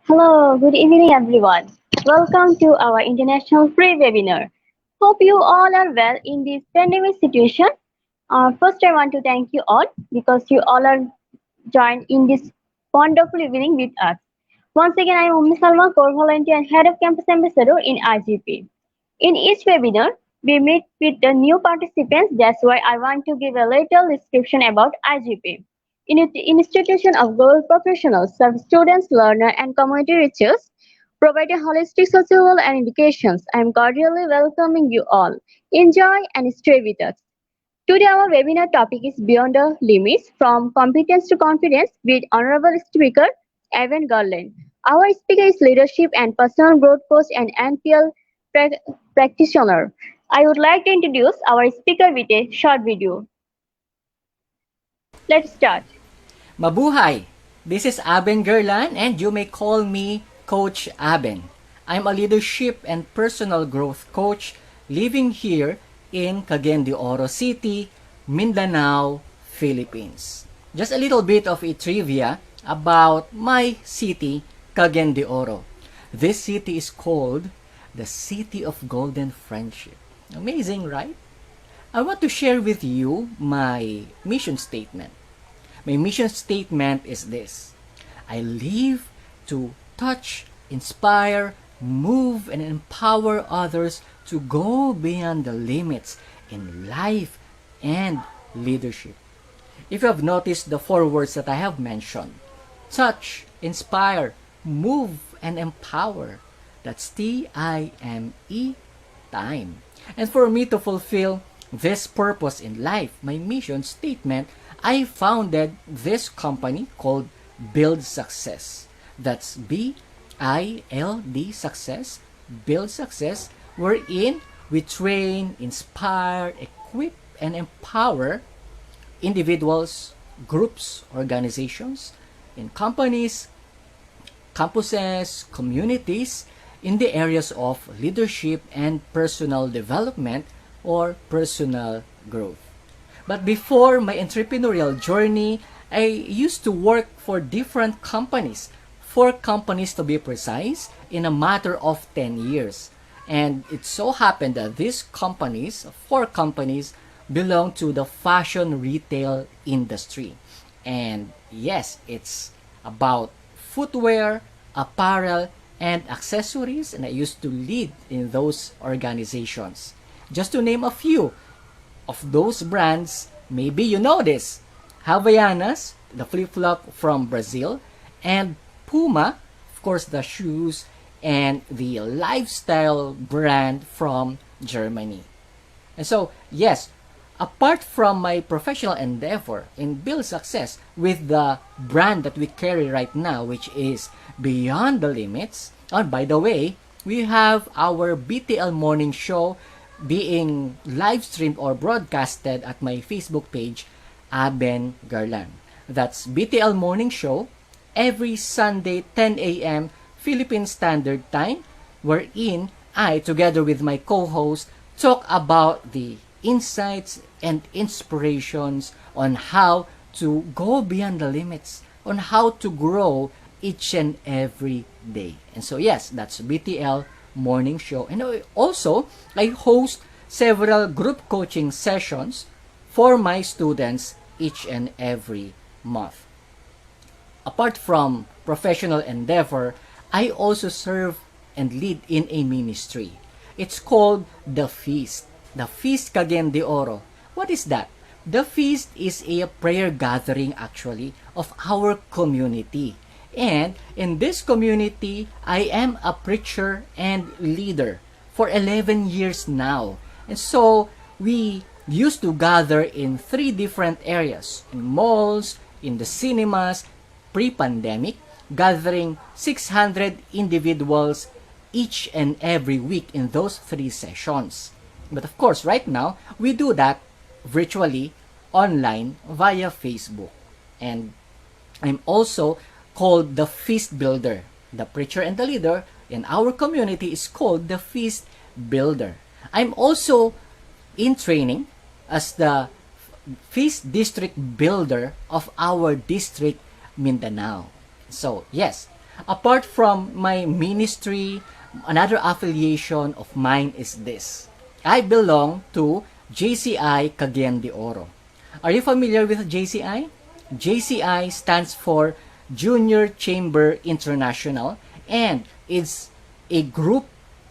Hello, good evening everyone. Welcome to our international free webinar. Hope you all are well in this pandemic situation. First, I want to thank you all because you all are joined in this wonderful evening with us. Once again, I am Ummi Salma, core volunteer and head of campus ambassador in IGP. In each webinar, we meet with the new participants. That's why I want to give a little description about IGP. Institution of Global Professionals serve students, learners, and community researchers, providing holistic social and education. I am cordially welcoming you all. Enjoy and stay with us. Today, our webinar topic is Beyond the Limits From Competence to Confidence with Honorable Speaker Evan Garland. Our speaker is Leadership and Personal Growth Coach and NPL practitioner. I would like to introduce our speaker with a short video. Let's start. Mabuhay! This is Aben Gerlan and you may call me Coach Aben. I'm a leadership and personal growth coach living here in Cagayan de Oro City, Mindanao, Philippines. Just a little bit of a trivia about my city, Cagayan de Oro. This city is called the City of Golden Friendship. Amazing, right? I want to share with you my mission statement. My mission statement is this: I live to touch, inspire, move, and empower others to go beyond the limits in life and leadership. If you have noticed the four words that I have mentioned, touch, inspire, move, and empower, that's TIME, time. And for me to fulfill this purpose in life, my mission statement, I founded this company called Build Success. That's BILD Success, Build Success, wherein we train, inspire, equip, and empower individuals, groups, organizations, in companies, campuses, communities, in the areas of leadership and personal development or personal growth. But before my entrepreneurial journey, I used to work for different companies, 4 companies to be precise, in a matter of 10 years. And it so happened that these companies, 4 companies, belong to the fashion retail industry. And yes, it's about footwear, apparel, and accessories, and I used to lead in those organizations. Just to name a few of those brands, maybe you know this: Havaianas, the flip-flop from Brazil, and Puma, of course, the shoes, and the lifestyle brand from Germany. And so, yes, apart from my professional endeavor in Build Success with the brand that we carry right now, which is Beyond the Limits, and by the way, we have our BTL morning show being live streamed or broadcasted at my Facebook page, Aben Garland. That's BTL Morning Show every Sunday 10 a.m. Philippine Standard Time, wherein I, together with my co-host, talk about the insights and inspirations on how to go beyond the limits, on how to grow each and every day. And so yes, that's BTL morning show. And also, I host several group coaching sessions for my students each and every month. Apart from professional endeavor, I also serve and lead in a ministry. It's called The Feast. The Feast Cagayan de Oro. What is that? The Feast is a prayer gathering actually of our community. And in this community, I am a preacher and leader for 11 years now. And so, we used to gather in 3 different areas, in malls, in the cinemas, pre-pandemic, gathering 600 individuals each and every week in those 3 sessions. But of course, right now, we do that virtually, online, via Facebook. And I'm also called the Feast Builder. The preacher and the leader in our community is called the Feast Builder. I'm also in training as the Feast District Builder of our district, Mindanao. So, yes, Apart from my ministry, another affiliation of mine is this. I belong to JCI Cagayan de Oro. Are you familiar with JCI? JCI stands for Junior Chamber International, and it's a group,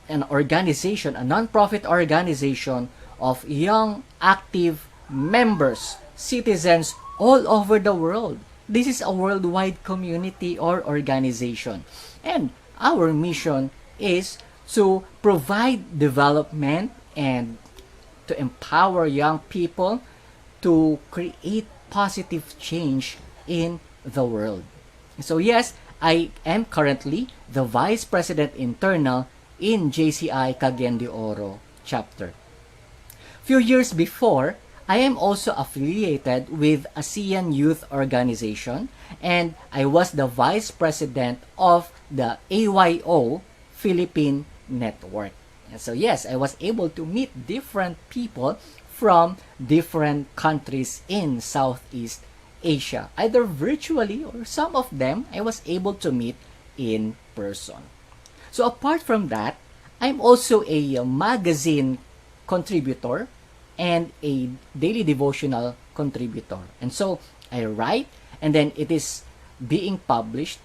an organization, a non-profit organization of young, active members, citizens all over the world. This is a worldwide community or organization. And our mission is to provide development and to empower young people to create positive change in the world. So yes, I am currently the Vice President Internal in JCI Cagayan de Oro chapter. Few years before, I am also affiliated with ASEAN Youth Organization, and I was the Vice President of the AYO Philippine Network. And so yes, I was able to meet different people from different countries in Southeast Asia, either virtually or some of them I was able to meet in person. So apart from that, I'm also a magazine contributor and a daily devotional contributor. And so I write, and then it is being published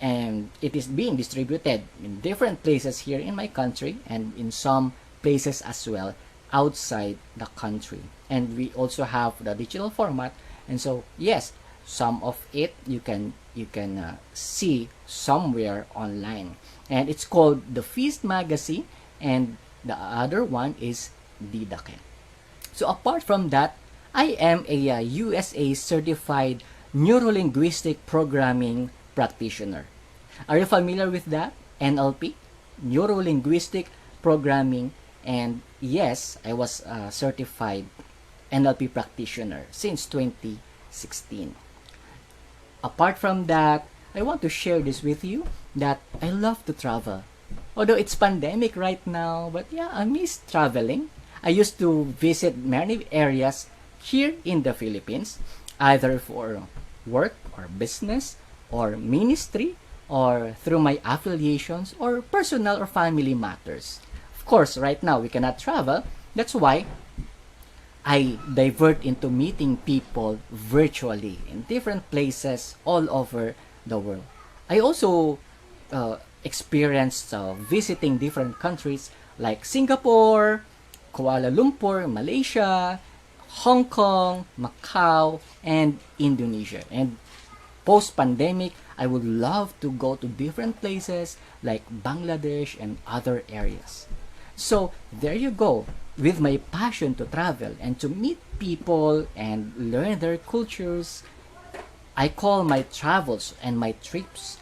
and it is being distributed in different places here in my country and in some places as well outside the country. And we also have the digital format, and so yes, some of it you can see somewhere online, and it's called the Feast Magazine, and the other one is Didaken. So apart from that, I am a USA certified neurolinguistic programming practitioner. Are you familiar with that? NLP, neurolinguistic programming, and yes, I was a certified NLP practitioner since 2016. Apart from that, I want to share this with you that I love to travel. Although it's pandemic right now, but yeah, I miss traveling. I used to visit many areas here in the Philippines, either for work or business or ministry or through my affiliations or personal or family matters. Of course, right now we cannot travel. That's why I divert into meeting people virtually in different places all over the world. I also experienced visiting different countries like Singapore, Kuala Lumpur, Malaysia, Hong Kong, Macau, and Indonesia. And post-pandemic, I would love to go to different places like Bangladesh and other areas. So there you go. With my passion to travel and to meet people and learn their cultures, I call my travels and my trips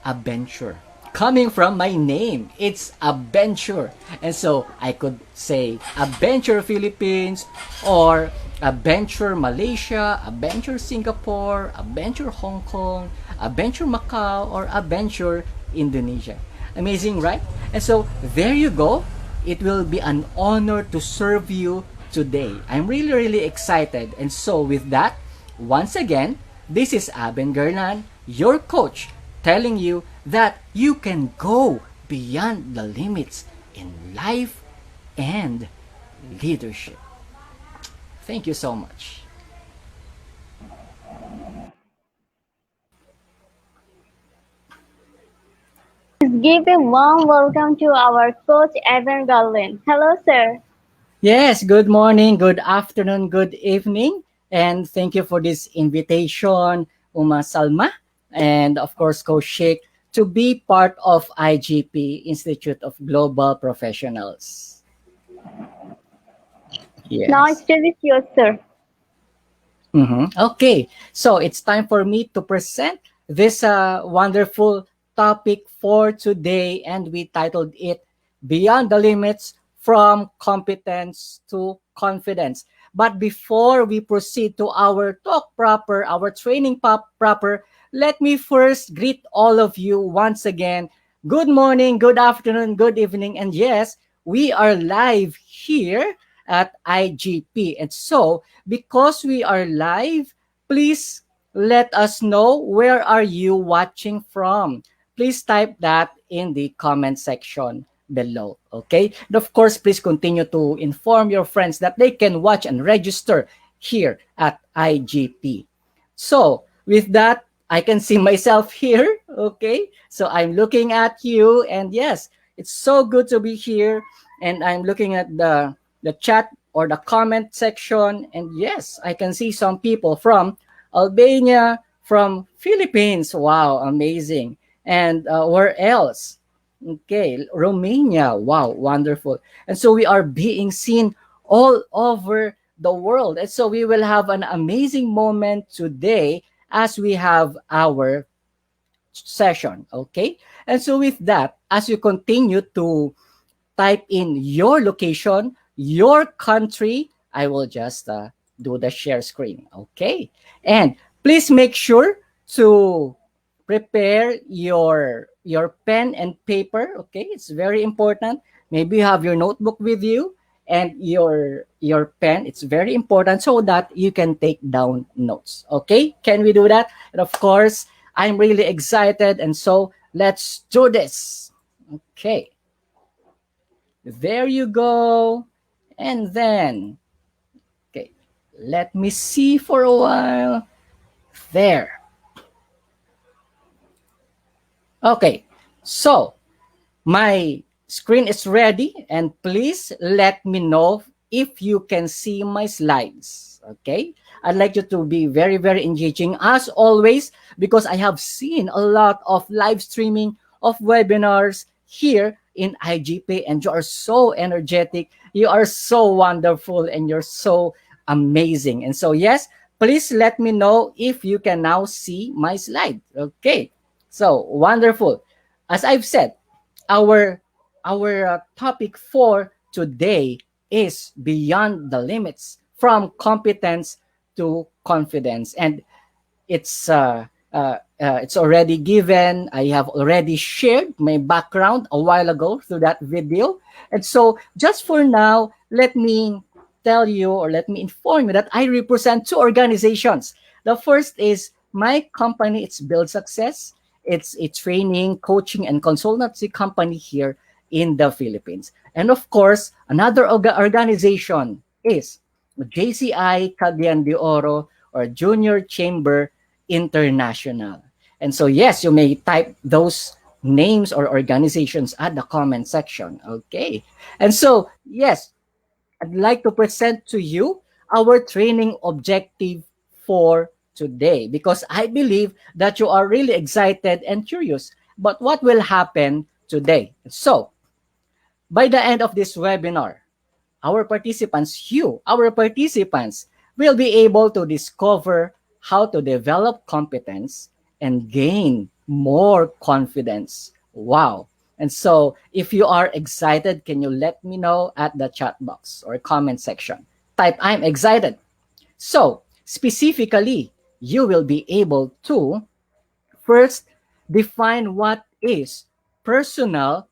adventure. Coming from my name, it's adventure. And so I could say adventure Philippines or adventure Malaysia, adventure Singapore, adventure Hong Kong, adventure Macau, or adventure Indonesia. Amazing, right? And so there you go. It will be an honor to serve you today. I'm really, really excited. And so with that, once again, this is Aben Gerlan, your coach, telling you that you can go beyond the limits in life and leadership. Thank you so much. Let's give a warm welcome to our coach Evan Garland. Hello, sir. Yes, good morning, good afternoon, good evening, and thank you for this invitation, Uma Salma, and of course, Coach Sheikh, to be part of IGP, Institute of Global Professionals. Now Yes. stage is yours, sir. Okay, so it's time for me to present this wonderful topic for today, and we titled it Beyond the Limits from Competence to Confidence. But before we proceed to our talk proper, our training proper, let me first greet all of you once again. Good morning, good afternoon, good evening, and yes, we are live here at IGP. And so, because we are live, please let us know where are you watching from. Please type that in the comment section below. Okay? And of course, please continue to inform your friends that they can watch and register here at IGP. So, with that, I can see myself here. Okay? So, I'm looking at you, and yes, it's so good to be here. And I'm looking at the chat or the comment section. And yes, I can see some people from Albania, from Philippines. Wow, amazing. And where else? Okay, Romania. Wow, wonderful. And so we are being seen all over the world. And so we will have an amazing moment today as we have our session. Okay. And so with that, as you continue to type in your location, your country, I will just do the share screen. Okay. And please make sure to prepare your pen and paper. Okay. It's very important. Maybe you have your notebook with you and your pen. It's very important so that you can take down notes. Okay. Can we do that? And of course, I'm really excited. And so let's do this. Okay. There you go. And then, okay, let me see for a while. There. Okay, so my screen is ready, and please let me know if you can see my slides. Okay, I'd like you to be very, very engaging as always because I have seen a lot of live streaming of webinars here in IGP, and you are so energetic, you are so wonderful, and you're so amazing. And so, yes, please let me know if you can now see my slide. Okay, so wonderful. As I've said, our topic for today is beyond the limits from competence to confidence, and it's already given. I have already shared my background a while ago through that video, and so just for now, let me tell you or let me inform you that I represent two organizations. The first is my company. It's Build Success. It's a training, coaching, and consultancy company here in the Philippines. And of course, another organization is JCI Cagayan de Oro or Junior Chamber International. And so, yes, you may type those names or organizations at the comment section. Okay. And so, yes, I'd like to present to you our training objective for today because I believe that you are really excited and curious about what will happen today. So, by the end of this webinar, our participants, will be able to discover how to develop competence and gain more confidence. Wow. And so, if you are excited, can you let me know at the chat box or comment section? Type I'm excited. So, specifically, you will be able to first define what is personal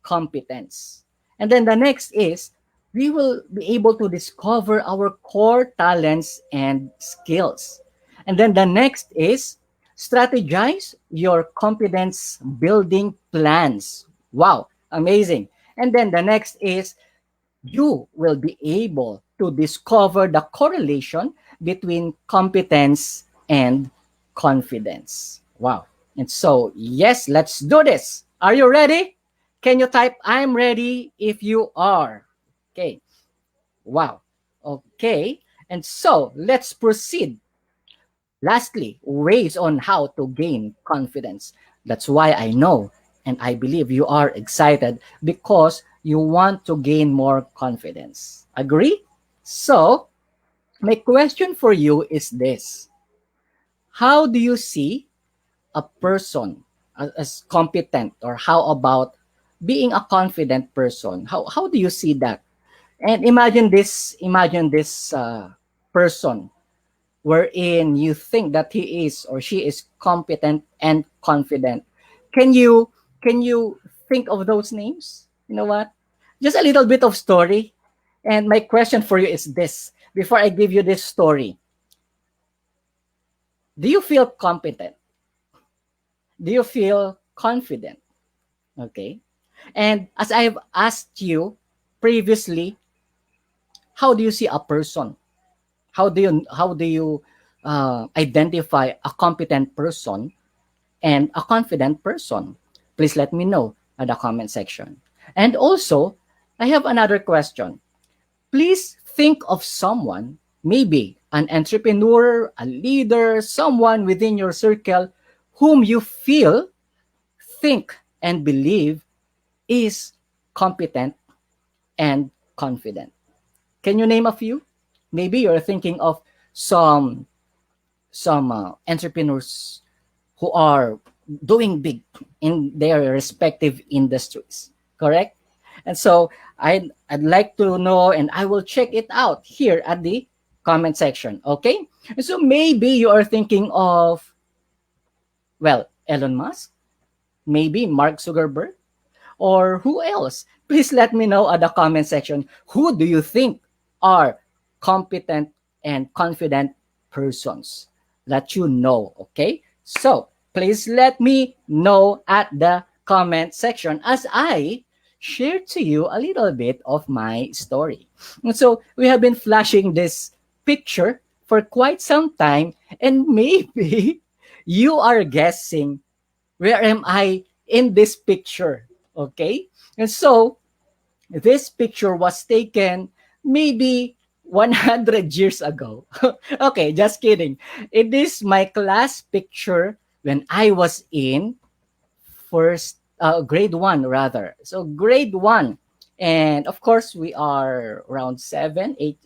competence. And then the next is we will be able to discover our core talents and skills. And then the next is strategize your confidence building plans. Wow, amazing. And then the next is you will be able to discover the correlation between competence and confidence. Wow. And so, yes, let's do this. Are you ready? Can you type I'm ready if you are? Okay. Wow. Okay. And so, let's proceed. Lastly, ways on how to gain confidence. That's why I know and I believe you are excited because you want to gain more confidence. Agree? So, my question for you is this. How do you see a person as competent, or how about being a confident person? How do you see that? And imagine this person wherein you think that he is or she is competent and confident. Can you think of those names? You know what? Just a little bit of story. And my question for you is this: before I give you this story, Do you feel competent? Do you feel confident? Okay. And as I've asked you previously, how do you see a person? How do you identify a competent person and a confident person? Please let me know at the comment section. And also, I have another question. Please think of someone, maybe an entrepreneur, a leader, someone within your circle whom you feel, think, and believe is competent and confident. Can you name a few? Maybe you're thinking of some entrepreneurs who are doing big in their respective industries, correct? And so I'd like to know, and I will check it out here at the comment section, okay? And so maybe you are thinking of, well, Elon Musk, maybe Mark Zuckerberg, or who else? Please let me know at the comment section. Who do you think are competent and confident persons that you know? Okay. So please let me know at the comment section as I share to you a little bit of my story. And so we have been flashing this picture for quite some time, and maybe you are guessing, where am I in this picture? Okay. And so this picture was taken maybe 100 years ago. Okay, just kidding. It is my class picture when I was in first grade 1 rather. So grade 1. And of course we are around 7, 8,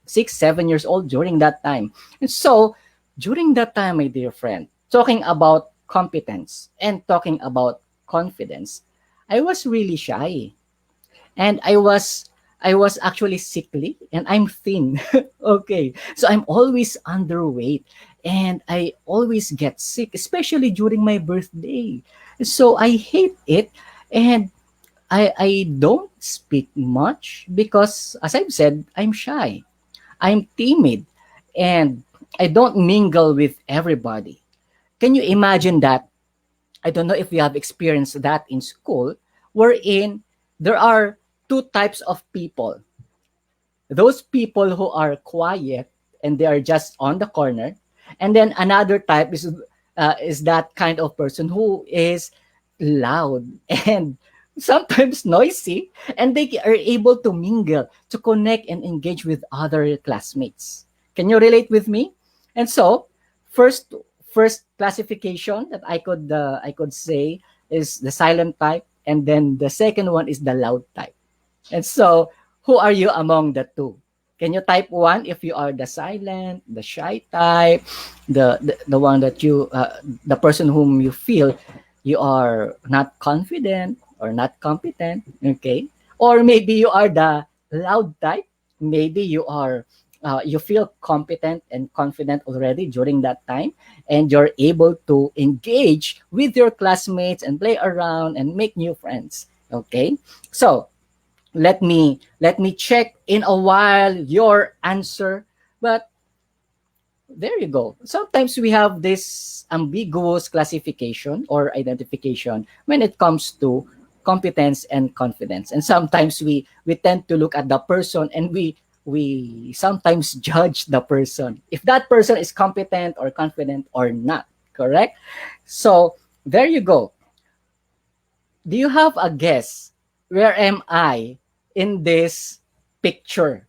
6, 7 years old during that time. And so during that time, my dear friend, talking about competence and talking about confidence, I was really shy, and I was actually sickly, and I'm thin. Okay. So I'm always underweight, and I always get sick, especially during my birthday. So I hate it, and I don't speak much because, as I've said, I'm shy. I'm timid, and I don't mingle with everybody. Can you imagine that? I don't know if you have experienced that in school, wherein there are two types of people. Those people who are quiet and they are just on the corner, and then another type is that kind of person who is loud and sometimes noisy, and they are able to mingle, to connect and engage with other classmates. Can you relate with me? And so, first first classification that I could say is the silent type, and then the second one is the loud type. And so, who are you among the two? Can you type one if you are the silent, the shy type, the one that the person whom you feel you are not confident or not competent, okay? Or maybe you are the loud type. Maybe you feel competent and confident already during that time, and you're able to engage with your classmates and play around and make new friends. Okay, so let me check in a while your answer. But there you go. Sometimes we have this ambiguous classification or identification when it comes to competence and confidence. And sometimes we tend to look at the person, and we sometimes judge the person if that person is competent or confident or not. Correct? So there you go. Do you have a guess? Where am I in this picture?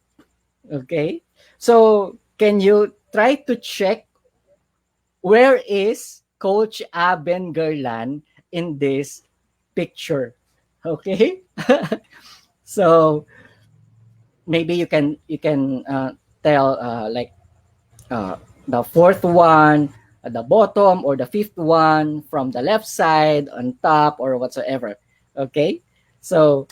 Okay. So can you try to check where is Coach Aben Gerlan in this picture? Okay. So maybe you can tell like the fourth one at the bottom, or the fifth one from the left side on top, or whatsoever. Okay. So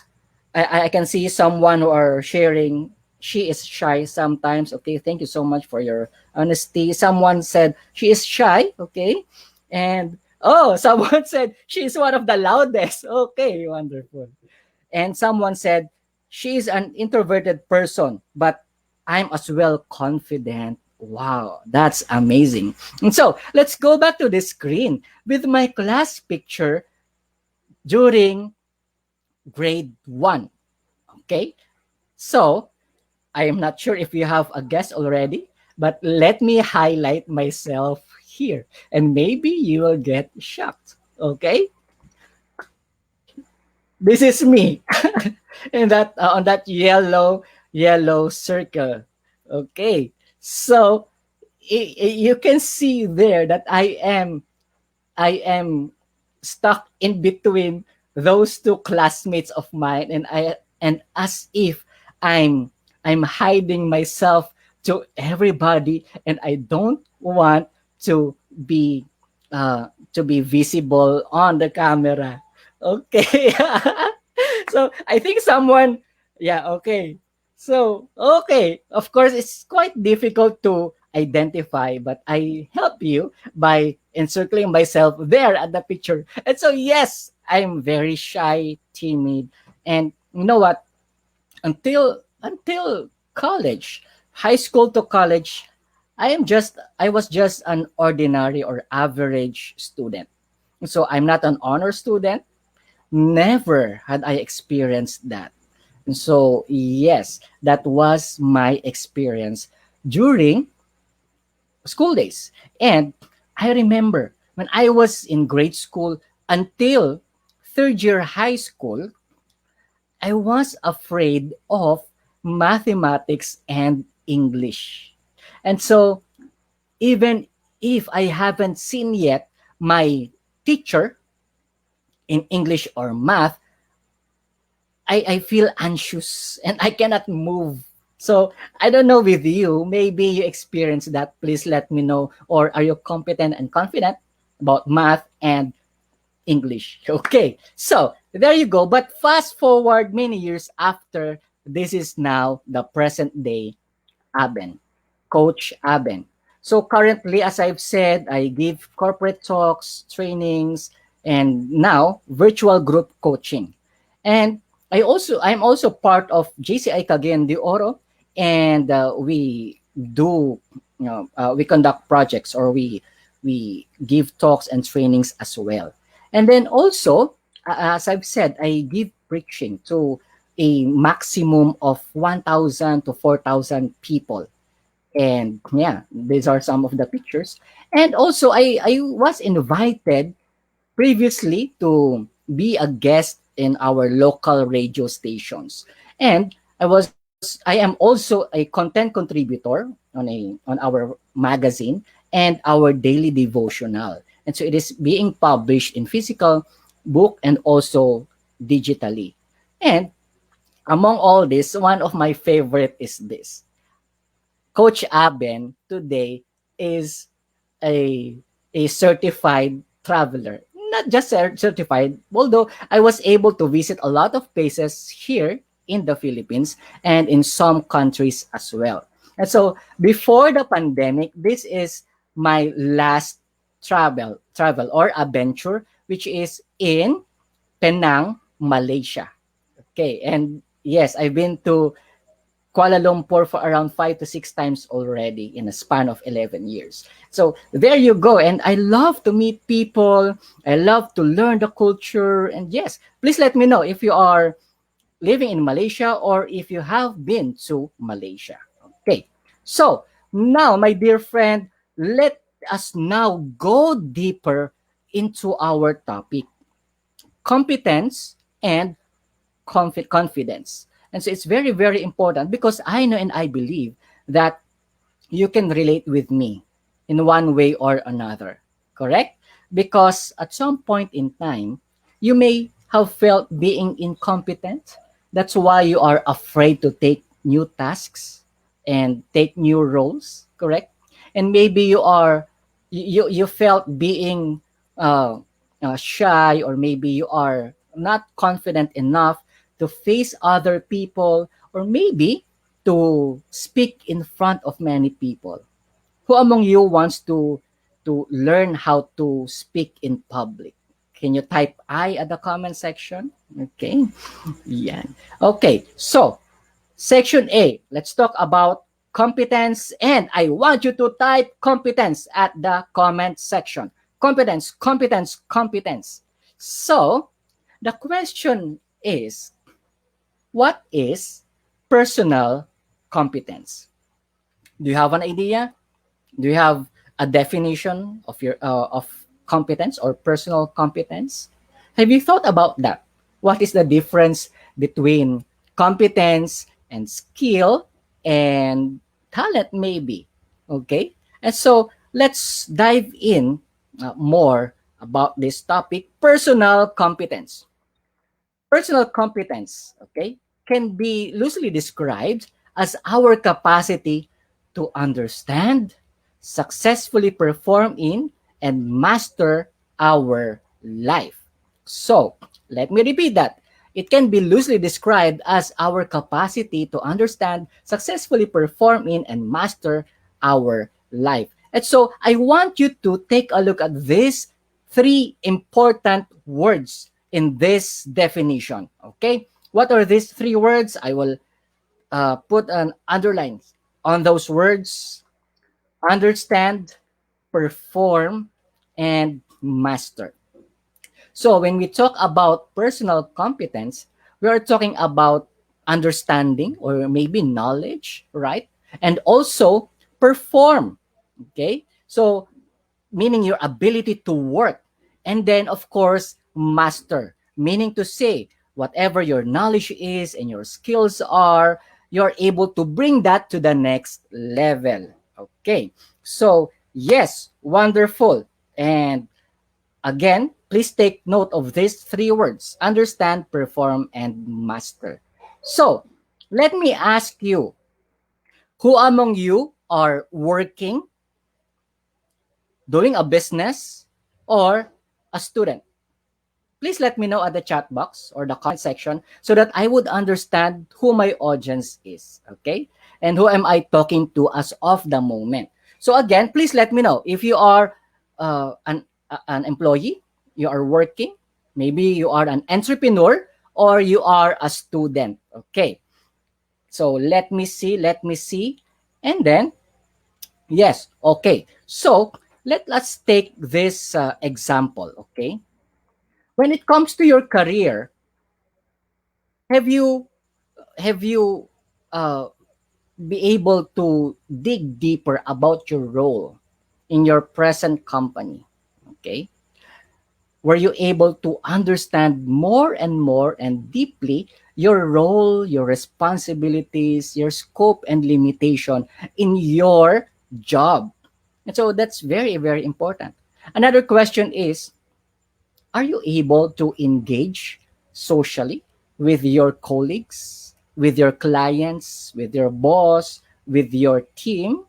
I can see someone who are sharing she is shy sometimes. Okay, thank you so much for your honesty. Someone said she is shy. Okay, and oh, someone said she is one of the loudest. Okay, wonderful. And someone said she is an introverted person, but I'm as well confident. Wow, that's amazing. And so let's go back to the screen with my class picture during grade one. Okay, so I am not sure if you have a guess already, but let me highlight myself here and maybe you will get shocked. Okay, this is me in that on that yellow circle. Okay, so you can see there that I am stuck in between those two classmates of mine, and as if I'm I'm hiding myself to everybody, and I don't want to be to be visible on the camera. Okay. So I think someone, yeah, okay. So okay, of course it's quite difficult to identify, but I help you by encircling myself there at the picture. And so, yes, I'm very shy, timid, and you know what? Until college, high school to college, I was just an ordinary or average student. So I'm not an honor student. Never had I experienced that. And so, yes, that was my experience during school days. And I remember when I was in grade school until third year high school, I was afraid of mathematics and English. And so, even if I haven't seen yet my teacher in English or math, I feel anxious and I cannot move. So I don't know with you, maybe you experience that. Please let me know. Or are you competent and confident about math and English? Okay, so there you go. But fast forward many years after, this is now the present day Aben, Coach Aben. So currently, as I've said, I give corporate talks, trainings, and now virtual group coaching. And I'm also part of JCI Cagayan de Oro, and we do, we conduct projects, or we give talks and trainings as well. And then also, as I've said, I give preaching to a maximum of 1,000 to 4,000 people. And yeah, these are some of the pictures. And also, I was invited previously to be a guest in our local radio stations. And I am also a content contributor on our magazine and our daily devotional. And so it is being published in physical book and also digitally. And among all this, one of my favorite is this. Coach Aben today is a a certified traveler. Not just certified, although I was able to visit a lot of places here in the Philippines and in some countries as well. And so before the pandemic, this is my last travel or adventure, which is in Penang, Malaysia. Okay, and yes, I've been to Kuala Lumpur for around 5 to 6 times already in a span of 11 years. So there you go. And I love to meet people. I love to learn the culture. And yes, please let me know if you are living in Malaysia or if you have been to Malaysia. Okay. So now, my dear friend, let us now go deeper into our topic, competence and confidence. And so it's very, very important because I know and I believe that you can relate with me in one way or another. Correct? Because at some point in time, you may have felt being incompetent. That's why you are afraid to take new tasks and take new roles. Correct? And maybe you felt being uh, shy, or maybe you are not confident enough to face other people, or maybe to speak in front of many people. Who among you wants to learn how to speak in public? Can you type I at the comment section? Okay. Yeah. Okay. So, section A, let's talk about competence, and I want you to type competence at the comment section. Competence, competence, competence. So, the question is, what is personal competence? Do you have an idea? Do you have a definition of your of competence or personal competence? Have you thought about that? What is the difference between competence and skill and talent maybe? Okay? And so let's dive in more about this topic, personal competence. Personal competence, okay, can be loosely described as our capacity to understand, successfully perform in, and master our life. So, let me repeat that. It can be loosely described as our capacity to understand, successfully perform in, and master our life. And so, I want you to take a look at these three important words in this definition. Okay? What are these three words? I will put an underline on those words: understand, perform, and master. So when we talk about personal competence, we are talking about understanding or maybe knowledge, right? And also perform. Okay? So meaning your ability to work. And then, of course, master, meaning to say, whatever your knowledge is and your skills are, you're able to bring that to the next level. Okay. So, yes, wonderful. And again, please take note of these three words: understand, perform, and master. So, let me ask you, who among you are working, doing a business, or a student? Please let me know at the chat box or the comment section so that I would understand who my audience is, okay? And who am I talking to as of the moment. So again, please let me know if you are an employee, you are working, maybe you are an entrepreneur, or you are a student, okay? So let me see, and then yes, okay. So let's take this example, okay? When it comes to your career, have you have you be able to dig deeper about your role in your present company? Okay, were you able to understand more and more and deeply your role, your responsibilities, your scope and limitation in your job? And so that's very, very important. Another question is, are you able to engage socially with your colleagues, with your clients, with your boss, with your team,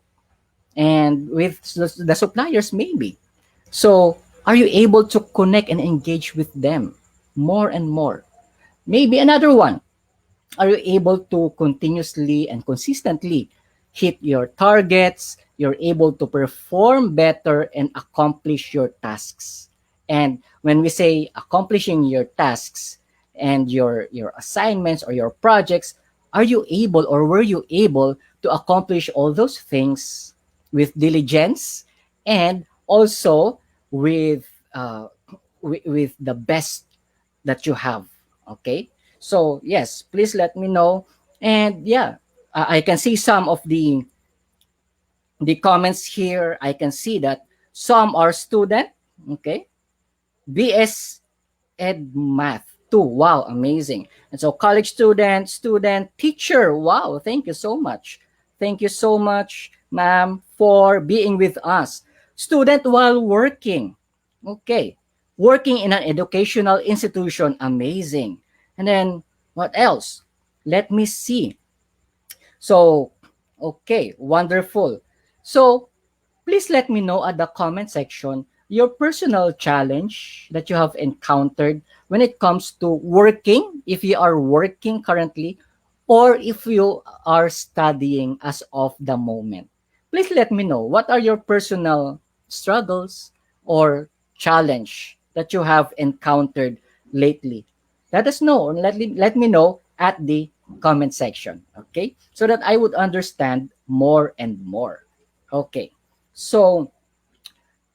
and with the suppliers maybe? So, are you able to connect and engage with them more and more? Maybe another one, are you able to continuously and consistently hit your targets? You're able to perform better and accomplish your tasks. And when we say accomplishing your tasks and your assignments or your projects, are you able or were you able to accomplish all those things with diligence and also with with the best that you have? Okay, so yes, please let me know. And yeah, I can see some of the comments here. I can see that some are student. Okay, BS Ed Math too. Wow, amazing. And so college student, teacher. Wow, thank you so much. Thank you so much, ma'am, for being with us. Student while working. Okay. Working in an educational institution. Amazing. And then what else? Let me see. So, okay, wonderful. So, please let me know at the comment section your personal challenge that you have encountered when it comes to working, if you are working currently, or if you are studying as of the moment. Please let me know what are your personal struggles or challenge that you have encountered lately. Let us know, or let me know at the comment section, okay? So that I would understand more and more. Okay. So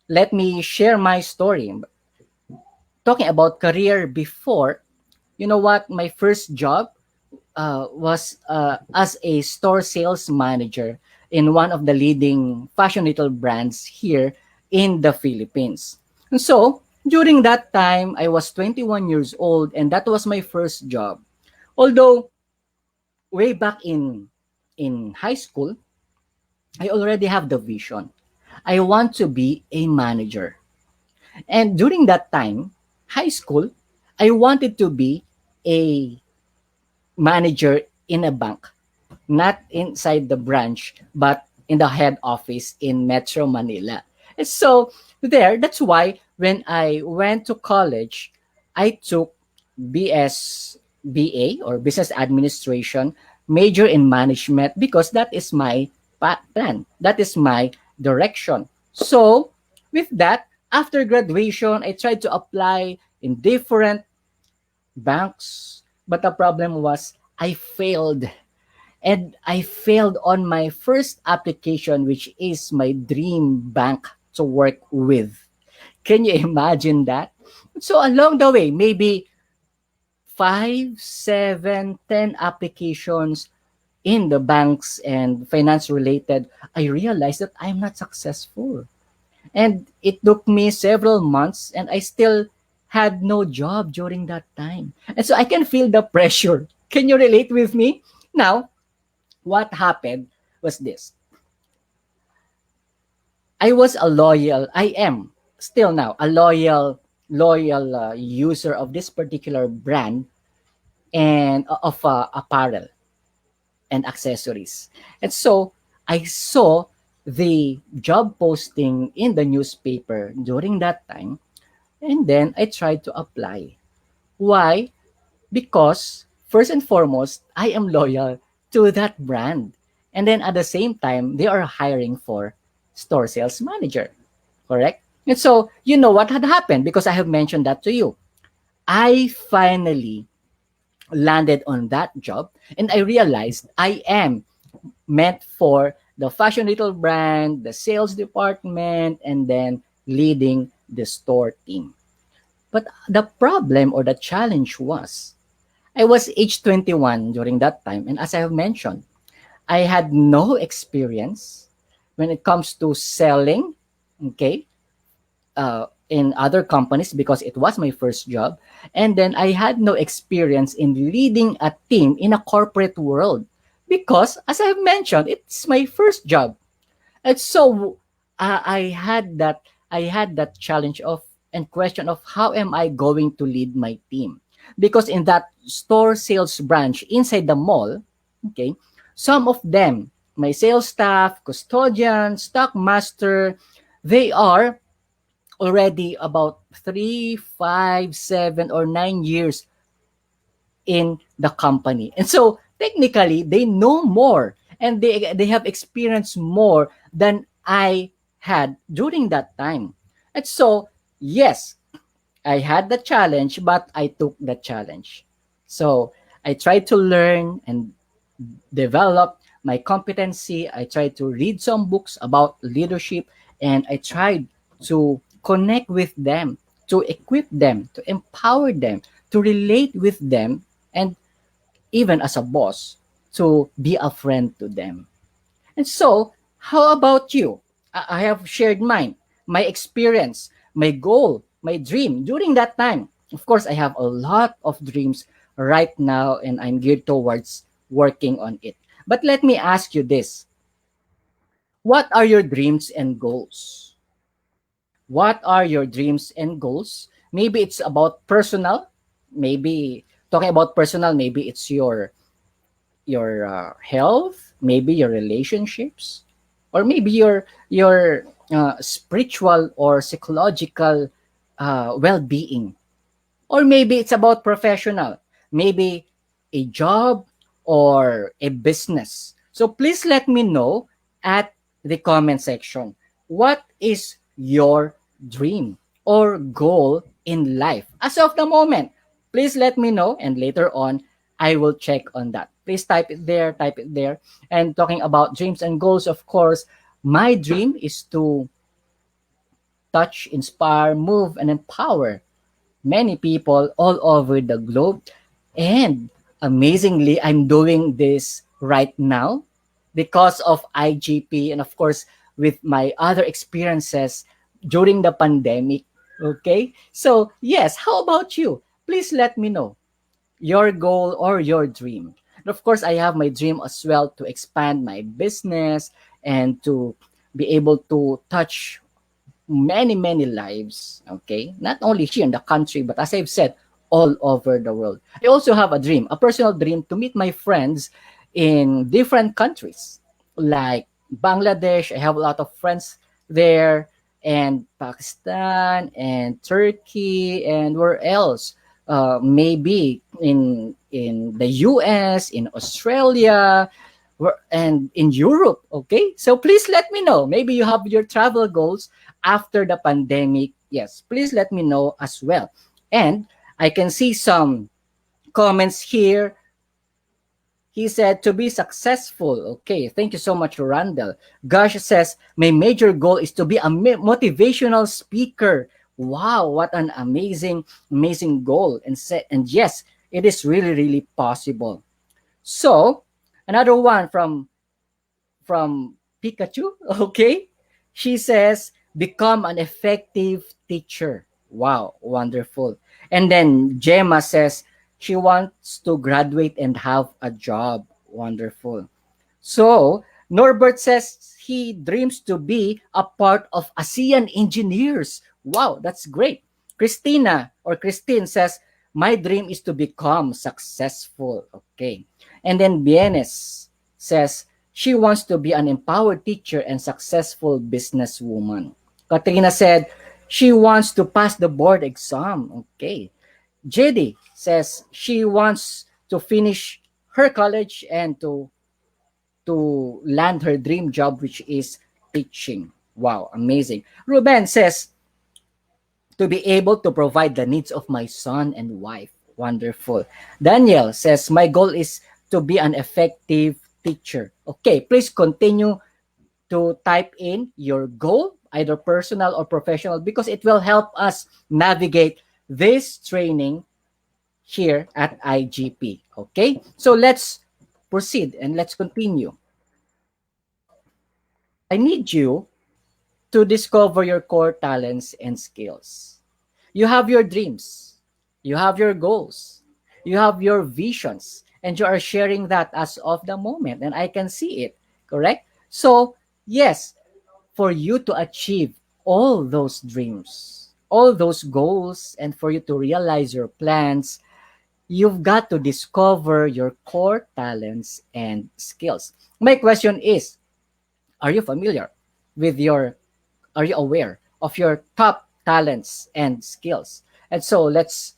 let me share my story. Talking about career before, you know what? My first job was as a store sales manager in one of the leading fashion retail brands here in the Philippines. And so, during that time, I was 21 years old and that was my first job. Although, way back in high school, I already have the vision. I want to be a manager. And during that time, high school, I wanted to be a manager in a bank, not inside the branch, but in the head office in Metro Manila. And so that's why when I went to college, I took BA or Business Administration, major in management because that is my plan. That is my direction. So with that, after graduation, I tried to apply in different banks, but the problem was I failed. And I failed on my first application, which is my dream bank to work with. Can you imagine that? So along the way, maybe 5, 7, 10 applications in the banks and finance related, I realized that I'm not successful. And it took me several months and I still had no job during that time. And so I can feel the pressure. Can you relate with me? Now, what happened was this. I am still now a loyal user of this particular brand and of apparel and accessories. And so I saw the job posting in the newspaper during that time, and then I tried to apply. Why? Because first and foremost, I am loyal to that brand. And then at the same time, they are hiring for store sales manager. Correct? And so, you know what had happened because I have mentioned that to you. I finally landed on that job and I realized I am meant for the fashion retail brand, the sales department, and then leading the store team. But the problem or the challenge was I was age 21 during that time. And as I have mentioned, I had no experience when it comes to selling, okay, in other companies because it was my first job. And then I had no experience in leading a team in a corporate world because, as I have mentioned, it's my first job. And so I had that challenge of and question of how am I going to lead my team? Because in that store sales branch inside the mall, okay, some of them, my sales staff, custodian, stock master, they are already about 3, 5, 7, or 9 years in the company. And so technically they know more and they have experienced more than I had during that time. And so yes, I had the challenge, but I took the challenge. So I tried to learn and develop my competency. I tried to read some books about leadership and I tried to connect with them, to equip them, to empower them, to relate with them, and even as a boss, to be a friend to them. And so, how about you? I have shared mine, my experience, my goal, my dream during that time. Of course, I have a lot of dreams right now, and I'm geared towards working on it. But let me ask you this. What are your dreams and goals? What are your dreams and goals? Maybe it's about personal. Maybe talking about personal, maybe it's your health, maybe your relationships, or maybe your spiritual or psychological well-being, or maybe it's about professional, maybe a job or a business. So please let me know at the comment section. What is your dream or goal in life as of the moment? Please let me know, and later on I will check on that. Please type it there, type it there. And talking about dreams and goals, of course, my dream is to touch, inspire, move, and empower many people all over the globe. And amazingly, I'm doing this right now because of IGP and, of course, with my other experiences during the pandemic. Okay. So, yes, how about you? Please let me know your goal or your dream. And of course, I have my dream as well to expand my business and to be able to touch many lives, okay, not only here in the country but as I've said, all over the world. I also have a dream, a personal dream, to meet my friends in different countries like Bangladesh. I have a lot of friends there, and Pakistan and Turkey, and where else, maybe in the US, in Australia, and in Europe. Okay, so please let me know. Maybe you have your travel goals after the pandemic. Yes, please let me know as well. And I can see some comments here. He said to be successful. Okay, thank you so much, Randall. Gush says, my major goal is to be a motivational speaker. Wow, what an amazing goal. And yes, it is really possible. So, another one from Pikachu. Okay. She says, become an effective teacher. Wow, wonderful. And then Gemma says she wants to graduate and have a job. Wonderful. So, Norbert says he dreams to be a part of ASEAN engineers. Wow, that's great. Christina or Christine says, my dream is to become successful. Okay. And then Bienes says she wants to be an empowered teacher and successful businesswoman. Katrina said she wants to pass the board exam. Okay. JD says she wants to finish her college and to land her dream job, which is teaching. Wow, amazing. Ruben says to be able to provide the needs of my son and wife. Wonderful. Daniel says, my goal is to be an effective teacher. Okay, please continue to type in your goal, either personal or professional, because it will help us navigate this training here at IGP. Okay, so let's proceed and let's continue. I need you to discover your core talents and skills. You have your dreams, you have your goals, you have your visions, and you are sharing that as of the moment, and I can see it, correct? So, yes, for you to achieve all those dreams, all those goals, and for you to realize your plans, you've got to discover your core talents and skills. My question is, are you familiar with your are you aware of your top talents and skills? And so let's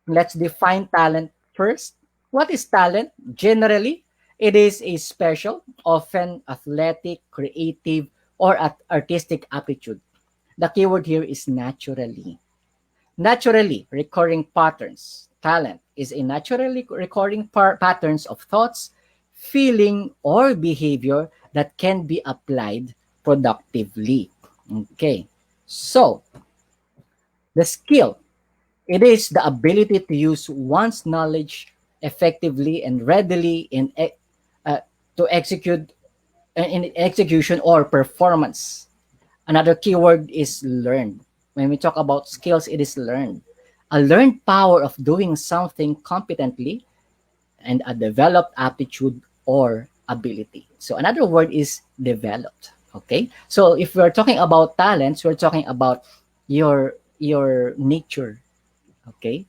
define talent first. What is talent? Generally, it is a special, often athletic, creative, or artistic aptitude. The keyword here is naturally. Naturally recurring patterns. Talent is a naturally recurring patterns of thoughts, feeling, or behavior that can be applied productively. Okay. So, the skill, it is the ability to use one's knowledge effectively and readily uh, to execute in execution or performance. Another keyword is learned. When we talk about skills, it is learned. A learned power of doing something competently and a developed aptitude or ability. So another word is developed. Okay. So if we're talking about talents, we're talking about your nature. Okay.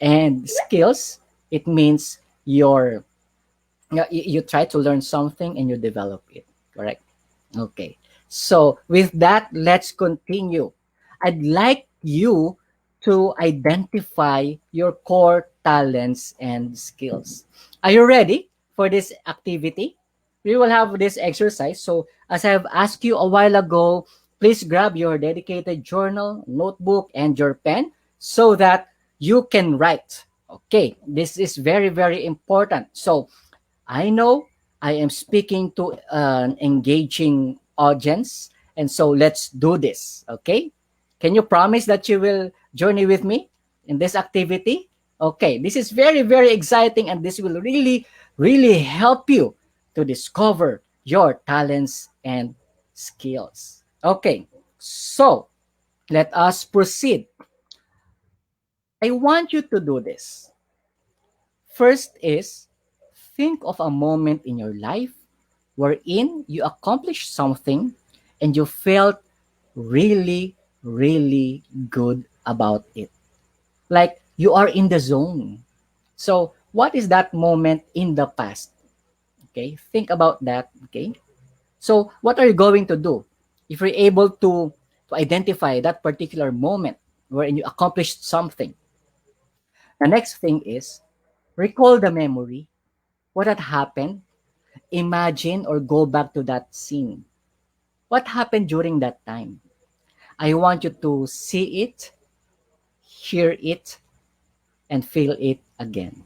And skills, it means you try to learn something and you develop it. Correct. Okay. So with that, let's continue. I'd like you to identify your core talents and skills. Are you ready for this activity? We will have this exercise. So as I have asked you a while ago, please grab your dedicated journal, notebook, and your pen so that you can write. Okay, this is very important. So I know I am speaking to an engaging audience, and so let's do this, okay? Can you promise that you will journey with me in this activity? Okay, this is very, very exciting, and this will really, really help you to discover your talents and skills. Okay, so let us proceed. I want you to do this. First is think of a moment in your life wherein you accomplished something and you felt really, really good about it. Like you are in the zone. So, what is that moment in the past? Okay, think about that. Okay, so what are you going to do if you're able to identify that particular moment wherein you accomplished something? The next thing is recall the memory, what had happened, imagine or go back to that scene. What happened during that time? I want you to see it, hear it, and feel it again.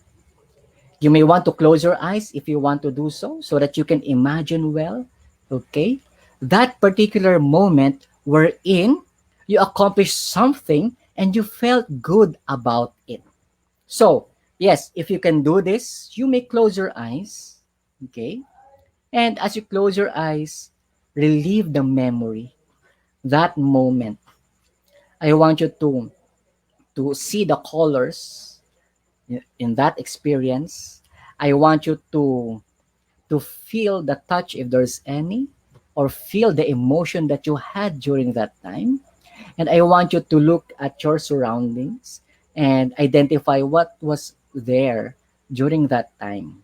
You may want to close your eyes if you want to do so that you can imagine well, okay? That particular moment wherein you accomplished something and you felt good about it. So, yes, if you can do this, you may close your eyes, okay? And as you close your eyes, relieve the memory, that moment. I want you to see the colors in that experience. I want you to feel the touch if there's any, or feel the emotion that you had during that time. And I want you to look at your surroundings and identify what was there during that time.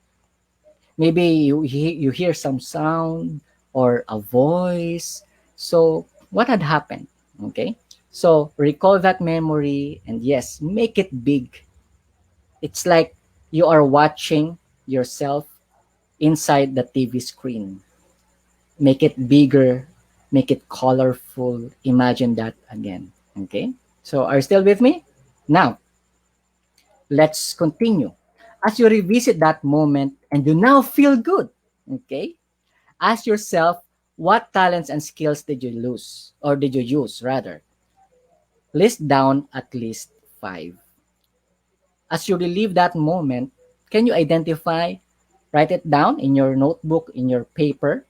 Maybe you hear some sound or a voice. So, what had happened? Okay. So, recall that memory and yes, make it big. It's like you are watching yourself inside the TV screen. Make it bigger, make it colorful. Imagine that again. Okay. So, are you still with me? Now, let's continue. As you revisit that moment and you now feel good, okay? Ask yourself, what talents and skills did you lose or did you use rather? List down at least 5. As you relive that moment, can you identify, write it down in your notebook, in your paper?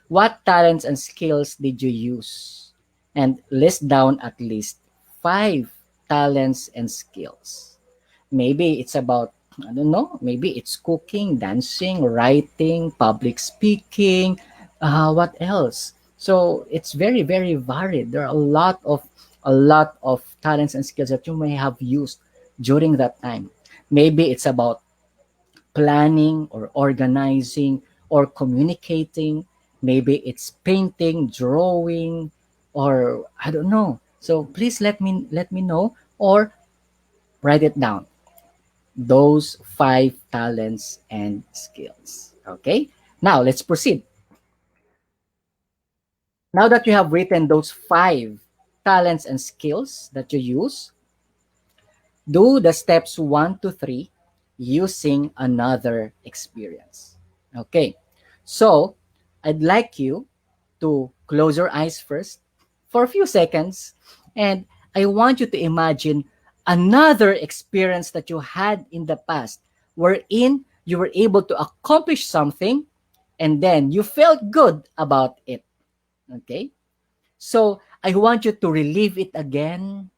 What talents and skills did you use? And list down at least 5 talents and skills. Maybe it's about, I don't know, maybe it's cooking, dancing, writing, public speaking, what else? So it's very, very varied. There are a lot of talents and skills that you may have used during that time. Maybe it's about planning or organizing or communicating. Maybe it's painting, drawing, or I don't know. So please let me know or write it down, those 5 talents and skills. Okay? Now, let's proceed. Now that you have written those 5 talents and skills that you use, do the steps 1 to 3 using another experience. Okay? So, I'd like you to close your eyes first for a few seconds, and I want you to imagine another experience that you had in the past wherein you were able to accomplish something and then you felt good about it. Okay? So I want you to relive it again,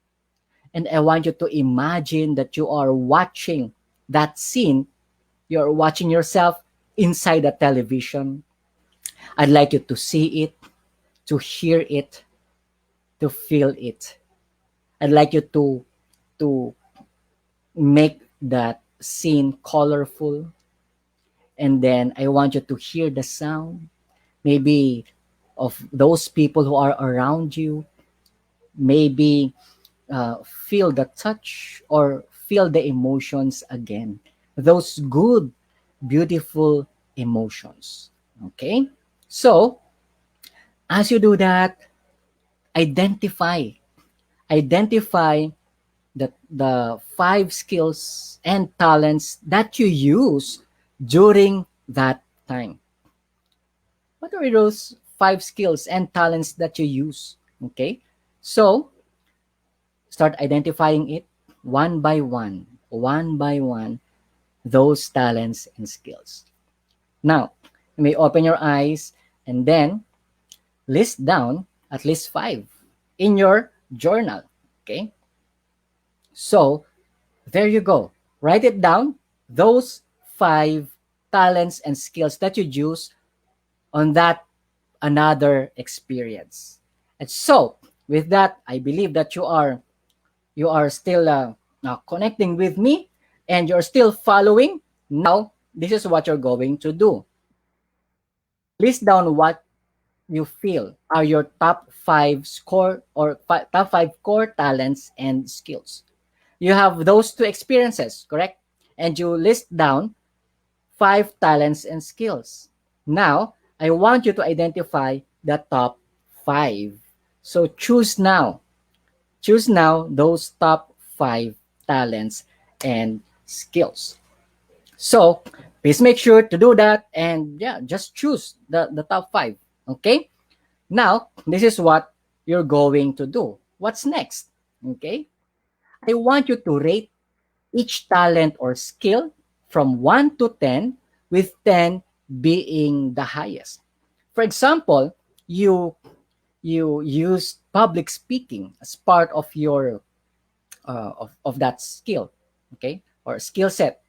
and I want you to imagine that you are watching that scene. You're watching yourself inside the television. I'd like you to see it, to hear it, to feel it. I'd like you to make that scene colorful, and then I want you to hear the sound, maybe of those people who are around you, maybe feel the touch or feel the emotions again, those good, beautiful emotions. Okay, so as you do that, identify identify the 5 skills and talents that you use during that time. What are those 5 skills and talents that you use? Okay, so start identifying it one by one, those talents and skills. Now, you may open your eyes and then list down at least 5 in your journal. Okay, so there you go. Write it down, those 5 talents and skills that you use on that another experience. And so, with that, I believe that you are still connecting with me and you're still following. Now, this is what you're going to do. List down what you feel are your top 5 core talents and skills. You have those 2 experiences, correct? And you list down 5 talents and skills. Now, I want you to identify the top 5. So choose now. Choose now those top 5 talents and skills. So please make sure to do that and yeah, just choose the top 5. Okay? Now, this is what you're going to do. What's next? Okay? I want you to rate each talent or skill from 1 to 10, with 10 being the highest. For example, you use public speaking as part of your of that skill, okay, or skill set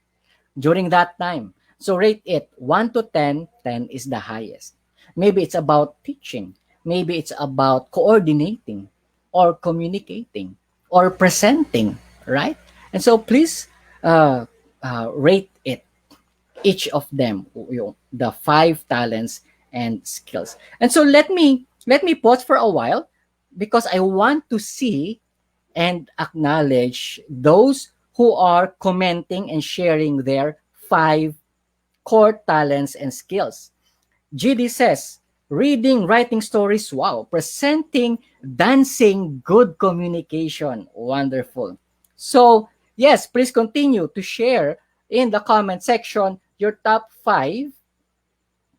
during that time. So rate it 1 to 10. 10 is the highest. Maybe it's about teaching, maybe it's about coordinating or communicating or presenting, right? And so please rate it, each of them, the 5 talents and skills. And so let me pause for a while because I want to see and acknowledge those who are commenting and sharing their 5 core talents and skills. GD says, reading, writing stories, wow. Presenting, dancing, good communication, wonderful. So, yes, please continue to share in the comment section your top 5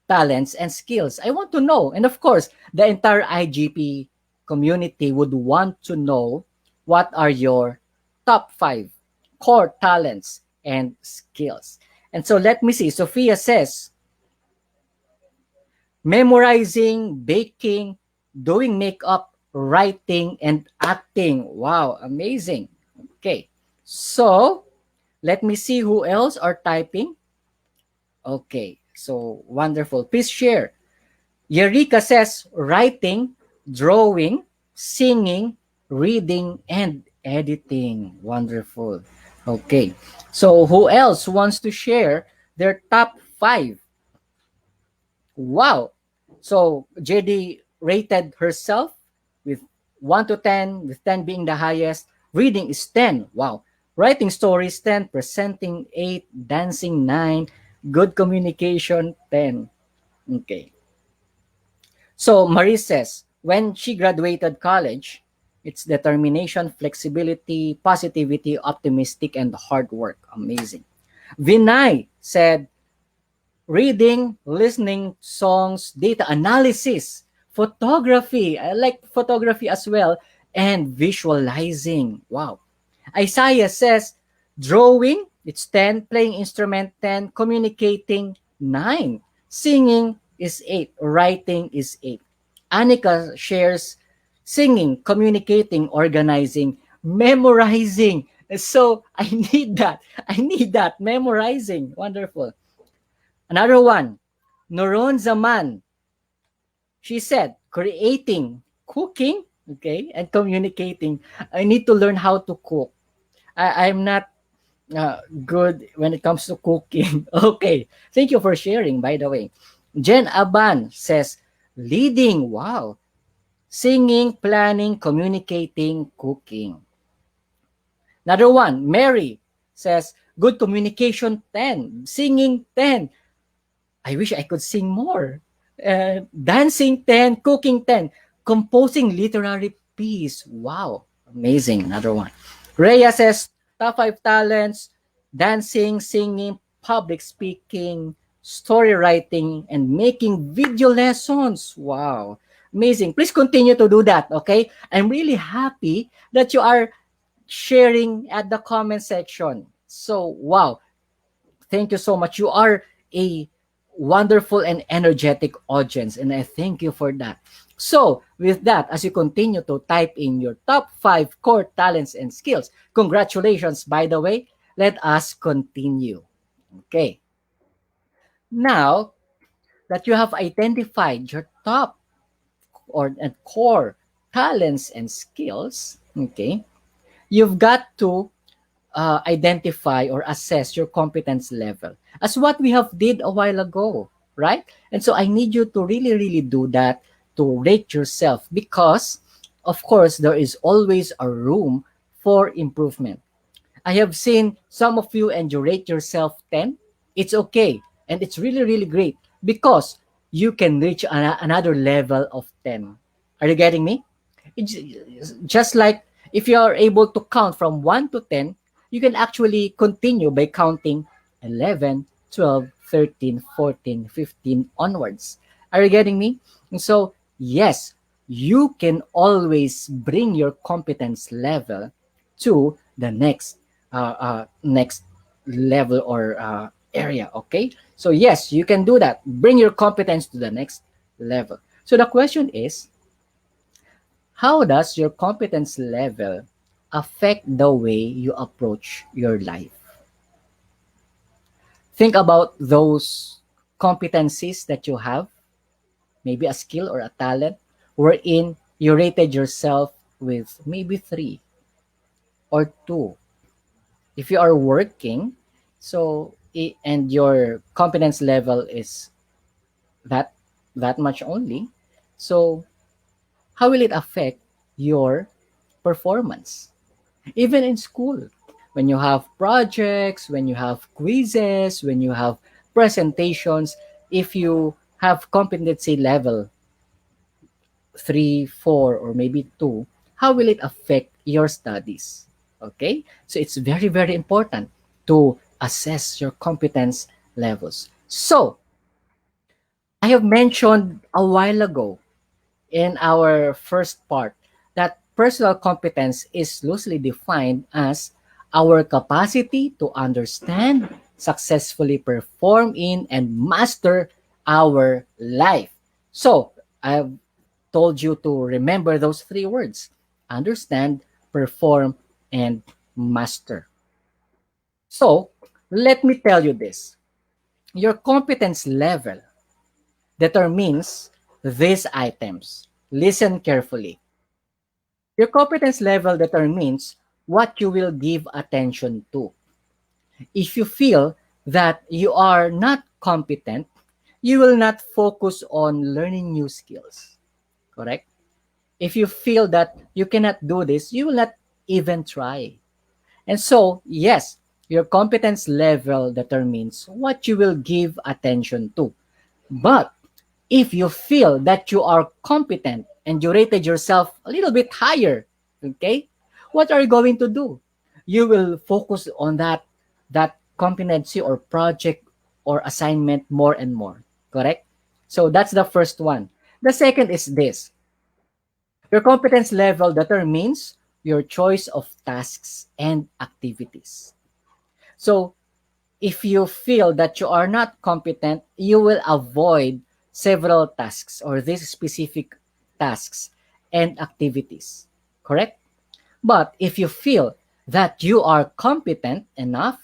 talents and skills. I want to know. And of course, the entire IGP community would want to know what are your top 5 core talents and skills. And so let me see. Sophia says, memorizing, baking, doing makeup, writing, and acting. Wow, amazing. Okay, so let me see who else are typing. Okay, so wonderful. Please share. Yerika says writing, drawing, singing, reading, and editing. Wonderful. Okay, so who else wants to share their top 5? Wow. So JD rated herself with 1 to 10, with 10 being the highest. Reading is 10. Wow. Writing stories 10, presenting 8, dancing 9, good communication 10. Okay. So Marie says, when she graduated college, it's determination, flexibility, positivity, optimistic, and hard work. Amazing. Vinay said, reading, listening, songs, data analysis, photography. I like photography as well, and visualizing. Wow. Isaiah says, drawing, it's 10, playing instrument 10, communicating 9, singing is 8, writing is 8. Anika shares singing, communicating, organizing, memorizing. So I need that. I need that. Memorizing. Wonderful. Another one, Noron Zaman. She said, creating, cooking, okay, and communicating. I need to learn how to cook. I'm not good when it comes to cooking. Okay, thank you for sharing, by the way. Jen Aban says, leading, wow. Singing, planning, communicating, cooking. Another one, Mary says, good communication 10, singing 10, I wish I could sing more. Dancing 10, cooking 10, composing literary piece. Wow, amazing. Another one. Rhea says, top 5 talents, dancing, singing, public speaking, story writing, and making video lessons. Wow, amazing. Please continue to do that, okay? I'm really happy that you are sharing at the comment section. So, wow, thank you so much. You are a wonderful and energetic audience, and I thank you for that. So, with that, as you continue to type in your top 5 core talents and skills, congratulations, by the way. Let us continue. Okay. Now that you have identified your top or and core talents and skills, okay, you've got to identify or assess your competence level as what we have did a while ago, right? And so I need you to really really do that to rate yourself, because of course there is always a room for improvement. I have seen some of you and you rate yourself 10. It's okay. And it's really, really great because you can reach another level of 10. Are you getting me? It's just like if you are able to count from 1 to 10, you can actually continue by counting 11, 12, 13, 14, 15 onwards. Are you getting me? And so, yes, you can always bring your competence level to the next level or area. Okay, so yes, you can do that. Bring your competence to the next level. So the question is, how does your competence level affect the way you approach your life? Think about those competencies that you have, maybe a skill or a talent, wherein you rated yourself with maybe 3 or 2. If you are working, and your competence level is that that much only, so how will it affect your performance? Even in school, when you have projects, when you have quizzes, when you have presentations, if you have competency level 3, 4, or maybe 2, how will it affect your studies? Okay? So it's very, very important to assess your competence levels. So, I have mentioned a while ago in our first part that personal competence is loosely defined as our capacity to understand, successfully perform in, and master our life. So, I've told you to remember those 3 words: understand, perform, and master. So, let me tell you this. Your competence level determines these items. Listen carefully. Your competence level determines what you will give attention to. If you feel that you are not competent, you will not focus on learning new skills. Correct? If you feel that you cannot do this, you will not even try. And so, yes, your competence level determines what you will give attention to. But if you feel that you are competent and you rated yourself a little bit higher, okay, what are you going to do? You will focus on that competency or project or assignment more and more. Correct? So that's the first one. The second is this. Your competence level determines your choice of tasks and activities. So, if you feel that you are not competent, you will avoid several tasks or these specific tasks and activities. Correct? But if you feel that you are competent enough,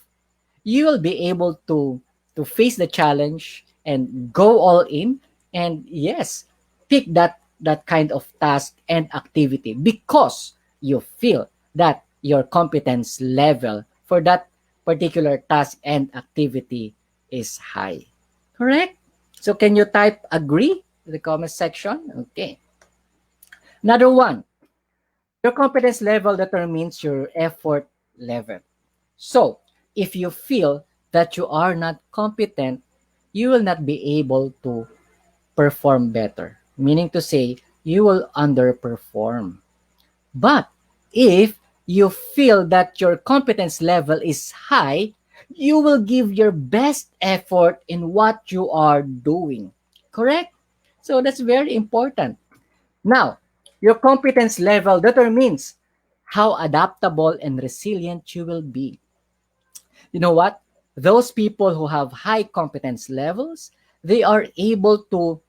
you will be able to face the challenge and go all in, and yes, pick that kind of task and activity because you feel that your competence level for that particular task and activity is high. Correct? So can you type agree in the comment section? Okay. Another one. Your competence level determines your effort level. So, if you feel that you are not competent, you will not be able to perform better. Meaning to say, you will underperform. But if you feel that your competence level is high, You will give your best effort in what you are doing. Correct? So that's very important. Now, your competence level determines how adaptable and resilient you will be. You know what? Those people who have high competence levels, they are able to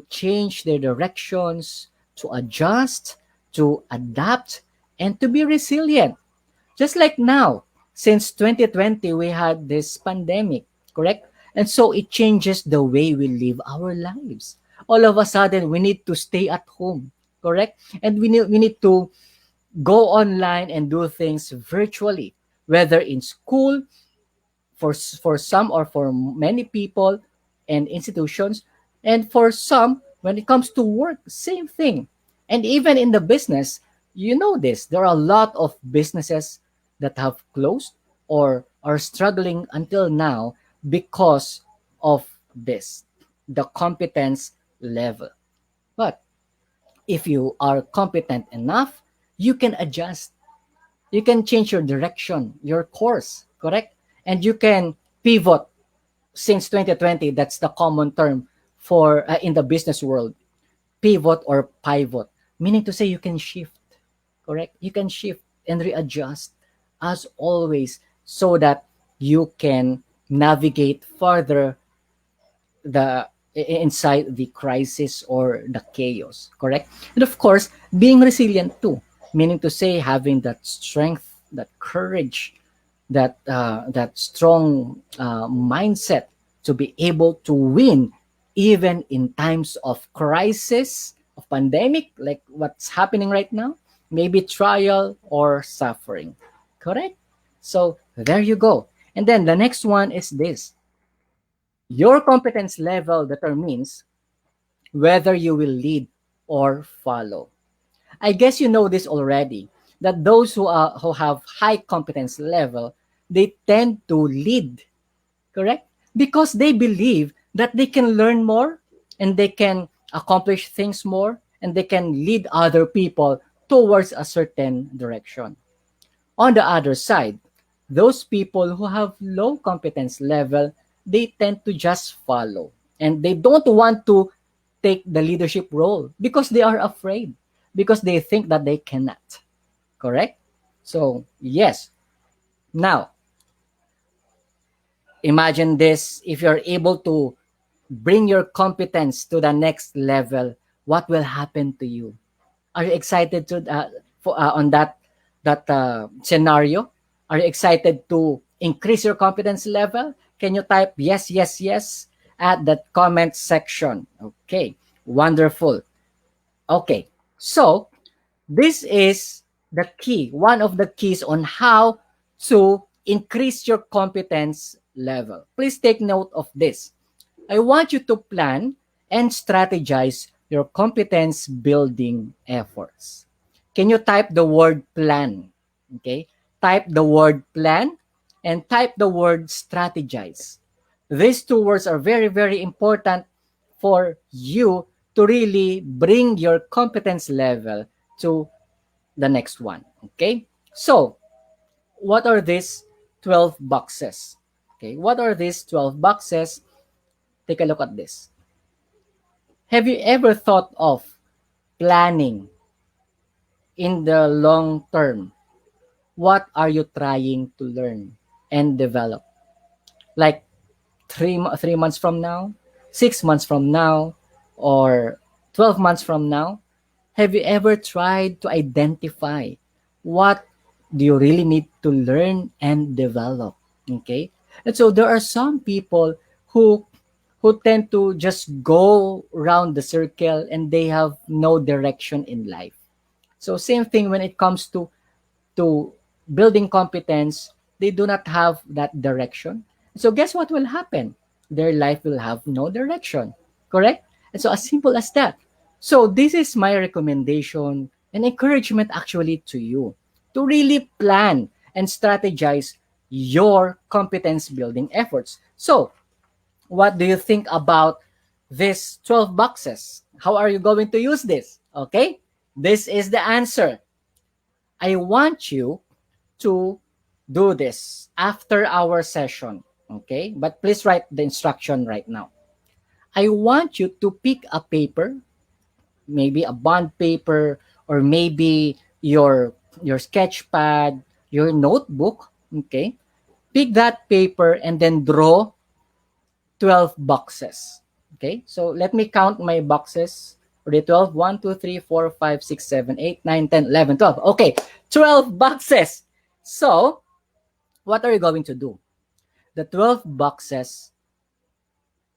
change their directions, to adjust, to adapt, and to be resilient. Just like now, since 2020, we had this pandemic, correct? And so it changes the way we live our lives. All of a sudden, we need to stay at home, correct? And we need to go online and do things virtually, whether in school, for some or for many people and institutions, and for some when it comes to work, same thing. And even in the business, you know this, there are a lot of businesses that have closed or are struggling until now because of this, the competence level. But if you are competent enough, you can adjust, you can change your direction, your course, correct? And you can pivot. Since 2020, that's the common term for in the business world, pivot or pivot, meaning to say you can shift, correct? You can shift and readjust as always so that you can navigate further the inside the crisis or the chaos, correct? And of course, being resilient too, meaning to say having that strength, that courage, that strong mindset to be able to win even in times of crisis, of pandemic, like what's happening right now, maybe trial or suffering, correct? So there you go. And then the next one is this: your competence level determines whether you will lead or follow. I guess you know this already, that those who have high competence level, they tend to lead, correct? Because they believe that they can learn more and they can accomplish things more and they can lead other people towards a certain direction. On the other side, those people who have low competence level, they tend to just follow and they don't want to take the leadership role because they are afraid, because they think that they cannot. Correct? So, yes. Now, imagine this: if you're able to bring your competence to the next level, what will happen to you? Are you excited to on that scenario? Are you excited to increase your competence level? Can you type yes, yes, yes at the comment section? Okay, wonderful. Okay, so this is the key, one of the keys on how to increase your competence level. Please take note of this. I want you to plan and strategize your competence building efforts. Can you type the word plan? Okay? Type the word plan and type the word strategize. These two words are very, very important for you to really bring your competence level to the next one. Okay? So, what are these 12 boxes? Okay, what are these 12 boxes? Take a look at this. Have you ever thought of planning in the long term? What are you trying to learn and develop? Like 3 months from now, 6 months from now, or 12 months from now? Have you ever tried to identify what do you really need to learn and develop? Okay? And so there are some people who tend to just go around the circle and they have no direction in life. So same thing when it comes to building competence, they do not have that direction. So guess what will happen? Their life will have no direction. Correct? And so as simple as that. So this is my recommendation and encouragement actually to you to really plan and strategize your competence building efforts. So what do you think about these 12 boxes? How are you going to use this? Okay? This is the answer. I want you to do this after our session. Okay? But please write the instruction right now. I want you to pick a paper, maybe a bond paper, or maybe your sketch pad, your notebook. Okay? Pick that paper and then draw 12 boxes. Okay, so let me count my boxes. For the 12, 1, 2, 3, 4, 5, 6, 7, 8, 9, 10, 11, 12. Okay, 12 boxes. So, what are you going to do? The 12 boxes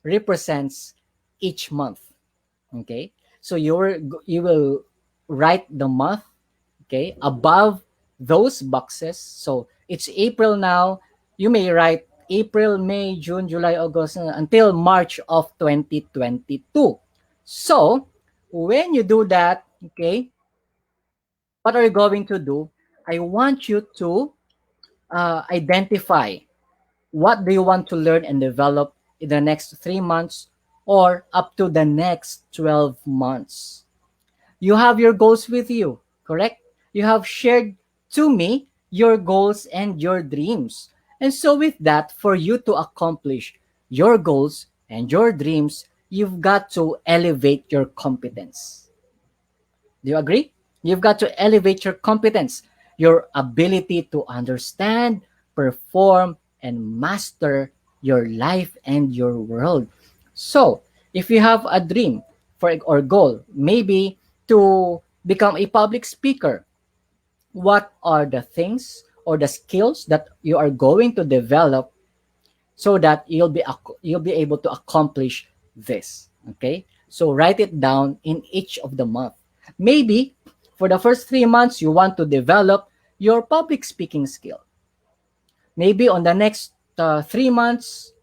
represents each month. Okay, so you will write the month, okay, above those boxes. So it's April now. You may write April, May, June, July, August, until March of 2022. So when you do that, okay, what are you going to do? I want you to identify what do you want to learn and develop in the next 3 months or up to the next 12 months. You have your goals with you, correct? You have shared to me your goals and your dreams. And so, with that, for you to accomplish your goals and your dreams, you've got to elevate your competence. Do you agree? You've got to elevate your competence, your ability to understand, perform, and master your life and your world. So, if you have a dream for or goal, maybe to become a public speaker, what are the things or the skills that you are going to develop so that you'll be able to accomplish this? Okay, so write it down in each of the month. Maybe for the first 3 months you want to develop your public speaking skill. Maybe on the next 3 months,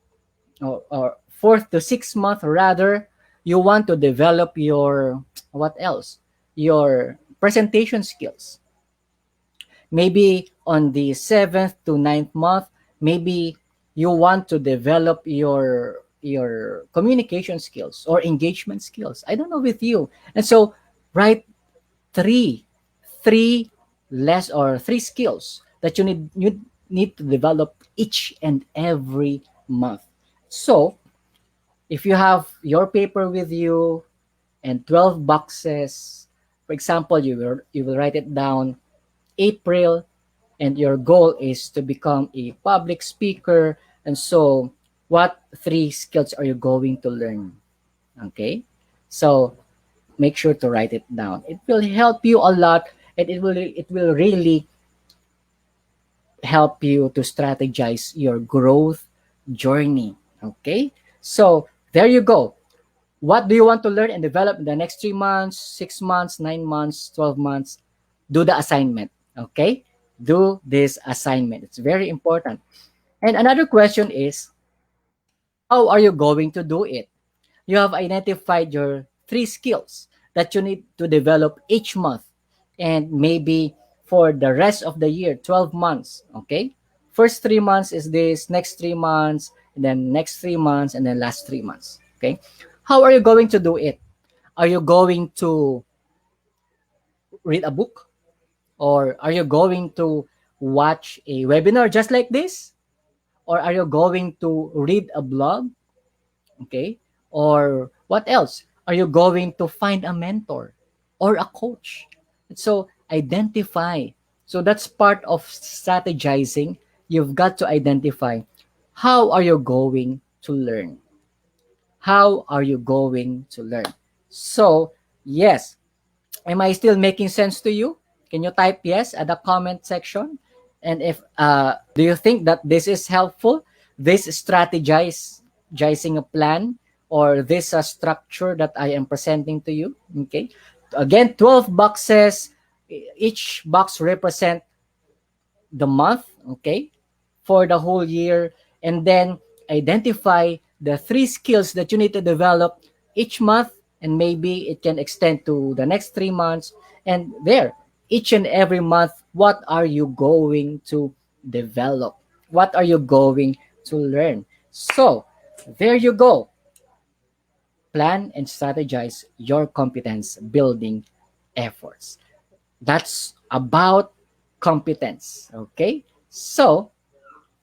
or fourth to sixth month rather, you want to develop your, what else, your presentation skills. Maybe on the seventh to ninth month, maybe you want to develop your communication skills or engagement skills. I don't know with you. And so write three three less or three skills that you need to develop each and every month. So if you have your paper with you and 12 boxes, for example, you will write it down April, and your goal is to become a public speaker. And so, what three skills are you going to learn? Okay, so make sure to write it down. It will help you a lot, and it will really help you to strategize your growth journey. Okay, so there you go. What do you want to learn and develop in the next 3 months, 6 months, 9 months, 12 months? Do the assignment. Okay? Do this assignment. It's very important. And another question is, how are you going to do it? You have identified your three skills that you need to develop each month and maybe for the rest of the year, 12 months. Okay? First 3 months is this, next 3 months, and then next 3 months, and then last 3 months. Okay? How are you going to do it? Are you going to read a book? Or are you going to watch a webinar just like this? Or are you going to read a blog? Okay. Or what else? Are you going to find a mentor or a coach? So identify. So that's part of strategizing. You've got to identify how are you going to learn? How are you going to learn? So, yes, am I still making sense to you? Can you type yes at the comment section? And if do you think that this is helpful? This strategizing a plan or this structure that I am presenting to you? Okay. Again, 12 boxes. Each box represent the month, okay, for the whole year, and then identify the three skills that you need to develop each month, and maybe it can extend to the next 3 months. And there, each and every month, what are you going to develop? What are you going to learn? So, there you go. Plan and strategize your competence building efforts. That's about competence. Okay? So,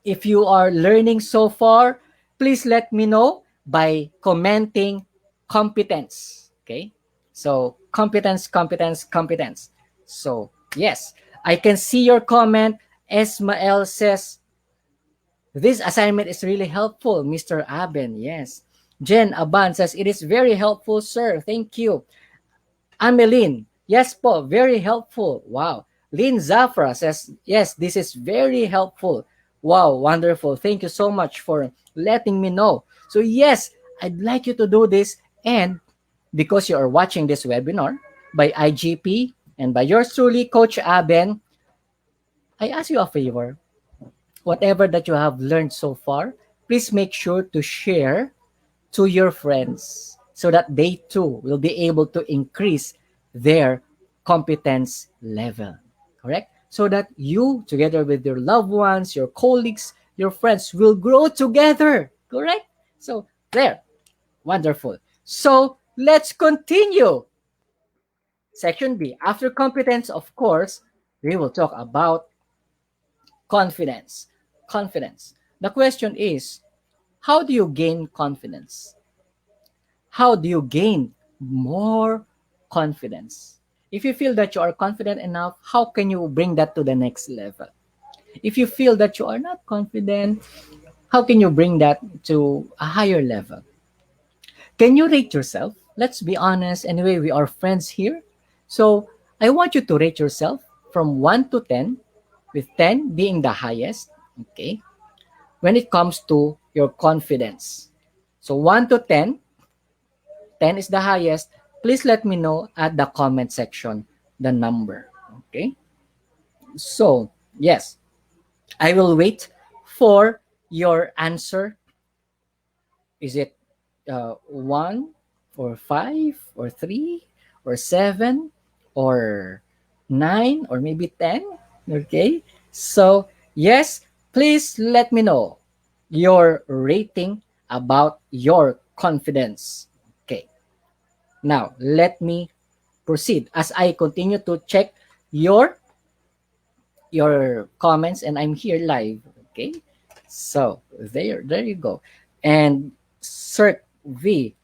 if you are learning so far, please let me know by commenting competence. Okay? So, competence, competence, competence. So, yes, I can see your comment. Esmael says, this assignment is really helpful, Mr. Aben. Yes. Jen Aban says, it is very helpful, sir. Thank you. Ameline, yes po, very helpful. Wow. Lynn Zafra says, yes, this is very helpful. Wow, wonderful. Thank you so much for letting me know. So yes, I'd like you to do this. And because you are watching this webinar by IGP and by yours truly, Coach Aben, I ask you a favor. Whatever that you have learned so far, please make sure to share to your friends so that they too will be able to increase their competence level. Correct? So that you, together with your loved ones, your colleagues, your friends, will grow together. Correct? So, there. Wonderful. So, let's continue. Section B. After competence, of course, we will talk about confidence. Confidence. The question is, how do you gain confidence? How do you gain more confidence? If you feel that you are confident enough, how can you bring that to the next level? If you feel that you are not confident, how can you bring that to a higher level? Can you rate yourself? Let's be honest. Anyway, we are friends here. So I want you to rate yourself from 1 to 10, with 10 being the highest. Okay. When it comes to your confidence. So 1 to 10, 10 is the highest. Please let me know at the comment section the number. Okay. So, yes, I will wait for your answer. Is it 1 or 5 or 3 or 7 or 9 or maybe 10? Okay. So, yes, please let me know your rating about your confidence. Okay. Now, let me proceed as I continue to check your comments, and I'm here live. Okay. So, there you go. And Cert V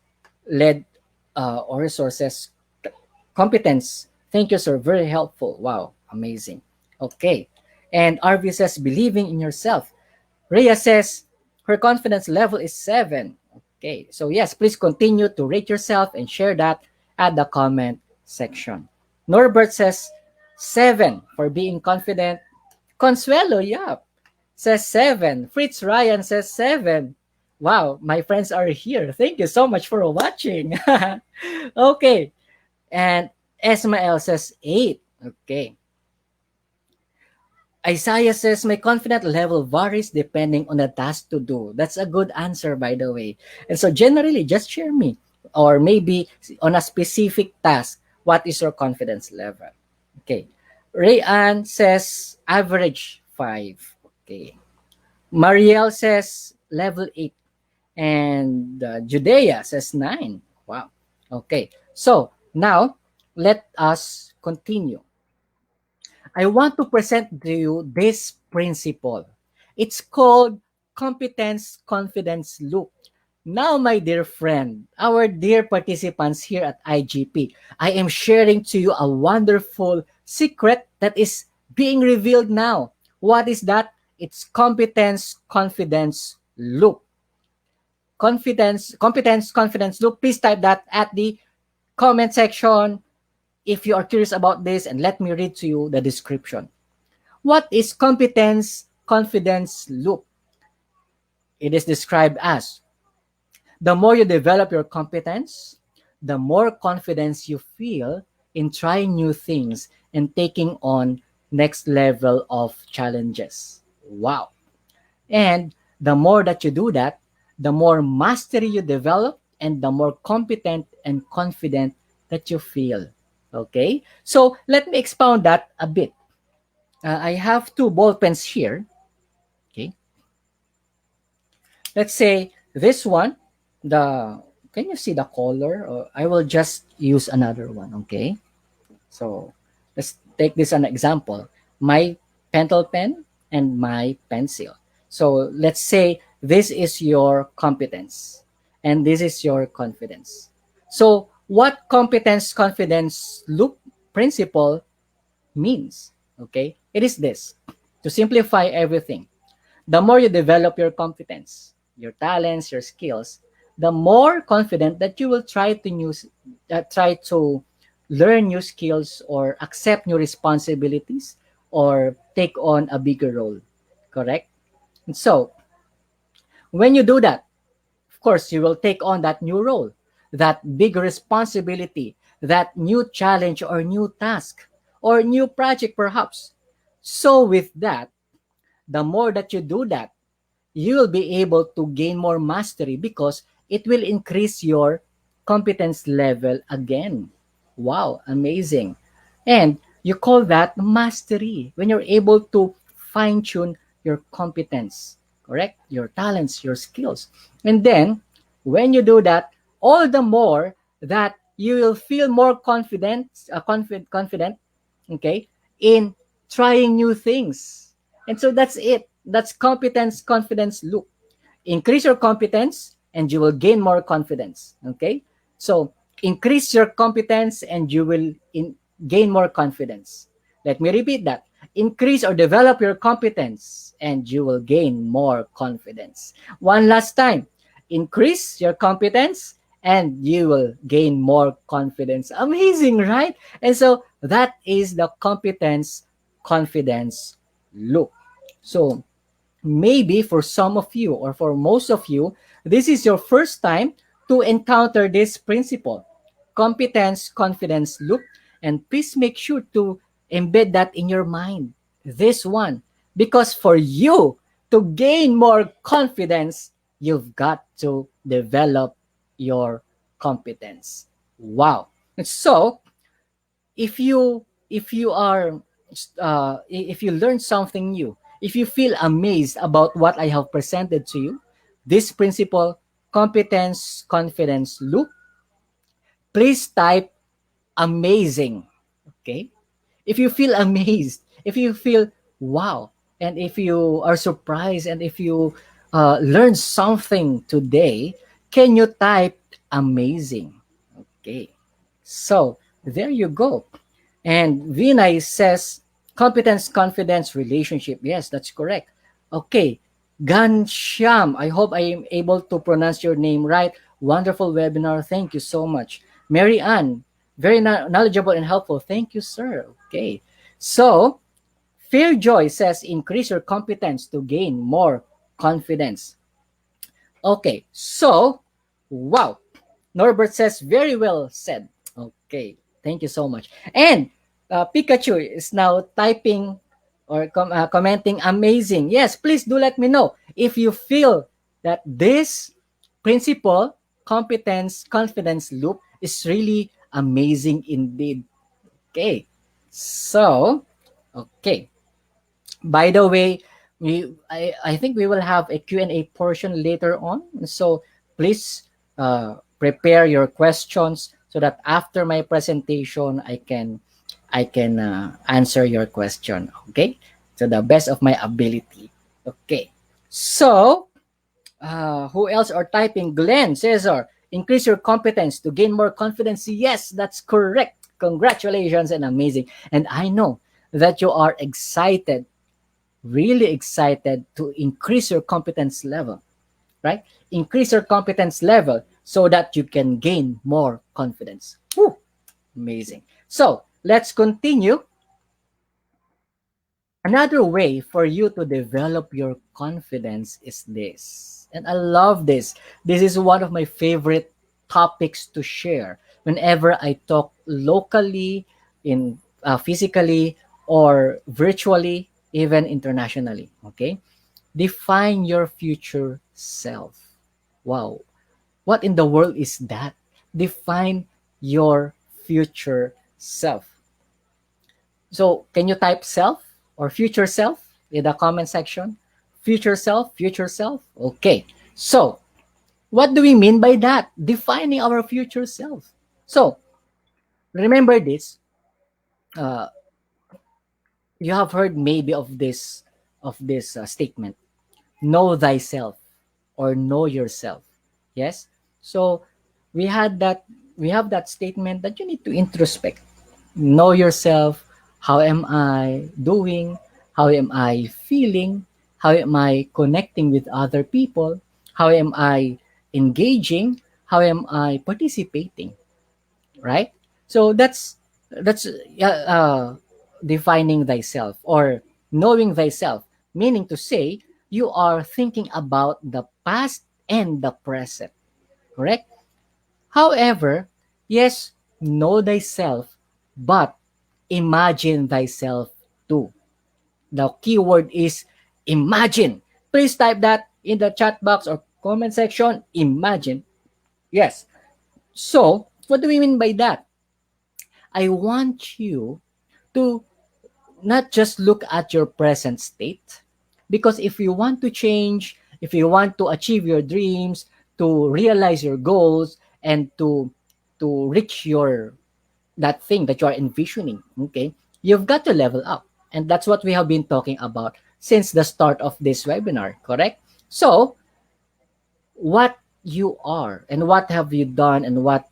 led or resources competence. Thank you, sir. Very helpful. Wow, amazing. Okay. And RV says believing in yourself. Rhea says her confidence level is 7. Okay. So yes, please continue to rate yourself and share that at the comment section. Norbert says 7 for being confident. Consuelo, yeah, says 7. Fritz Ryan says 7. Wow, my friends are here. Thank you so much for watching. Okay. And Esmael says 8. Okay. Isaiah says, my confidence level varies depending on the task to do. That's a good answer, by the way. And so generally, just share me. Or maybe on a specific task, what is your confidence level? Okay. Rayan says, average 5. Okay. Marielle says, level 8. And Judea says 9. Wow. Okay. So, now, let us continue. I want to present to you this principle. It's called competence confidence loop. Now, my dear friend, our dear participants here at IGP, I am sharing to you a wonderful secret that is being revealed now. What is that? It's competence confidence loop. Competence confidence loop. Please type that at the comment section if you are curious about this, and let me read to you the description. What is competence confidence loop? It is described as the more you develop your competence, the more confidence you feel in trying new things and taking on next level of challenges. Wow. And the more that you do that, the more mastery you develop and the more competent and confident that you feel. Okay? So let me expound that a bit. I have two ball pens here. Okay. Let's say this one, can you see the color? Or I will just use another one. Okay. So let's take this an example. My pentel pen and my pencil. So let's say this is your competence and this is your confidence. So what competence confidence loop principle means, okay? It is this. To simplify everything, the more you develop your competence, your talents, your skills, the more confident that you will try to learn new skills or accept new responsibilities or take on a bigger role. Correct? And so, when you do that, of course, you will take on that new role, that big responsibility, that new challenge or new task or new project perhaps. So with that, the more that you do that, you will be able to gain more mastery because it will increase your competence level again. Wow, amazing. And you call that mastery when you're able to fine tune your competence, correct? Your talents, your skills. And then when you do that, all the more that you will feel more confident, okay, in trying new things. And so that's it. That's competence confidence loop. Increase your competence and you will gain more confidence. Okay? So increase your competence and you will gain more confidence. Let me repeat that. Increase or develop your competence and you will gain more confidence. One last time. Increase your competence and you will gain more confidence. Amazing, right? And so that is the competence confidence loop. So maybe for some of you or for most of you, this is your first time to encounter this principle, competence confidence loop. And please make sure to embed that in your mind, this one, because for you to gain more confidence, you've got to develop your competence. Wow. So if you are if you learn something new, if you feel amazed about what I have presented to you, this principle, competence confidence loop, please type amazing. Okay, if you feel amazed, if you feel wow, and if you are surprised, and if you learn something today, can you type amazing? Okay, so there you go. And Vinay says competence, confidence, relationship. Yes, that's correct. Okay. Gansham, I hope I am able to pronounce your name right. Wonderful webinar. Thank you so much. Mary Ann, very knowledgeable and helpful. Thank you, sir. Okay. So, Fair Joy says increase your competence to gain more confidence. Okay. So, wow. Norbert says, very well said. Okay, thank you so much. And Pikachu is now typing or commenting, amazing. Yes, please do let me know if you feel that this principle, competence, confidence loop is really amazing indeed. Okay, so, okay. By the way, I think we will have a Q&A portion later on. So please prepare your questions so that after my presentation, I can answer your question. Okay, to the best of my ability. Okay, so who else are typing? Glenn, Cesar, increase your competence to gain more confidence. Yes, that's correct. Congratulations and amazing. And I know that you are excited, really excited to increase your competence level, right? Increase your competence level so that you can gain more confidence. Woo, amazing. So let's continue. Another way for you to develop your confidence is this. And I love this. This is one of my favorite topics to share whenever I talk locally, in physically, or virtually, even internationally. Okay? Define your future self. Wow. What in the world is that? Define your future self. So, can you type self or future self in the comment section? Future self, future self. Okay. So, what do we mean by that? Defining our future self. So, remember this. Uh, you have heard maybe of this of this statement. Know thyself or know yourself. Yes. So we had that we have that statement that you need to introspect. Know yourself. How am I doing? How am I feeling? How am I connecting with other people? How am I engaging? How am I participating? Right? So that's defining thyself or knowing thyself, meaning to say you are thinking about the past and the present. Correct? However, yes, know thyself, but imagine thyself too. The keyword is imagine. Please type that in the chat box or comment section. Imagine. Yes. So, what do we mean by that? I want you to not just look at your present state, because if you want to change, if you want to achieve your dreams, to realize your goals, and to reach your that thing that you are envisioning, okay, you've got to level up. And that's what we have been talking about since the start of this webinar, correct? So what you are and what have you done and what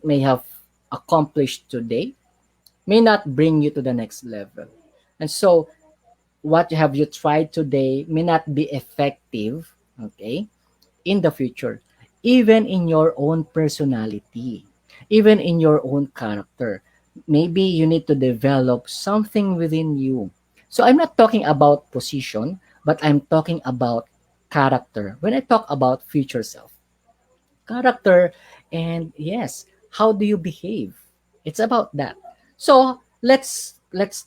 may have accomplished today may not bring you to the next level. And so what have you tried today may not be effective, okay, in the future, even in your own personality, even in your own character. Maybe you need to develop something within you. So I'm not talking about position, but I'm talking about character. When I talk about future self, character, and yes, how do you behave? It's about that. So let's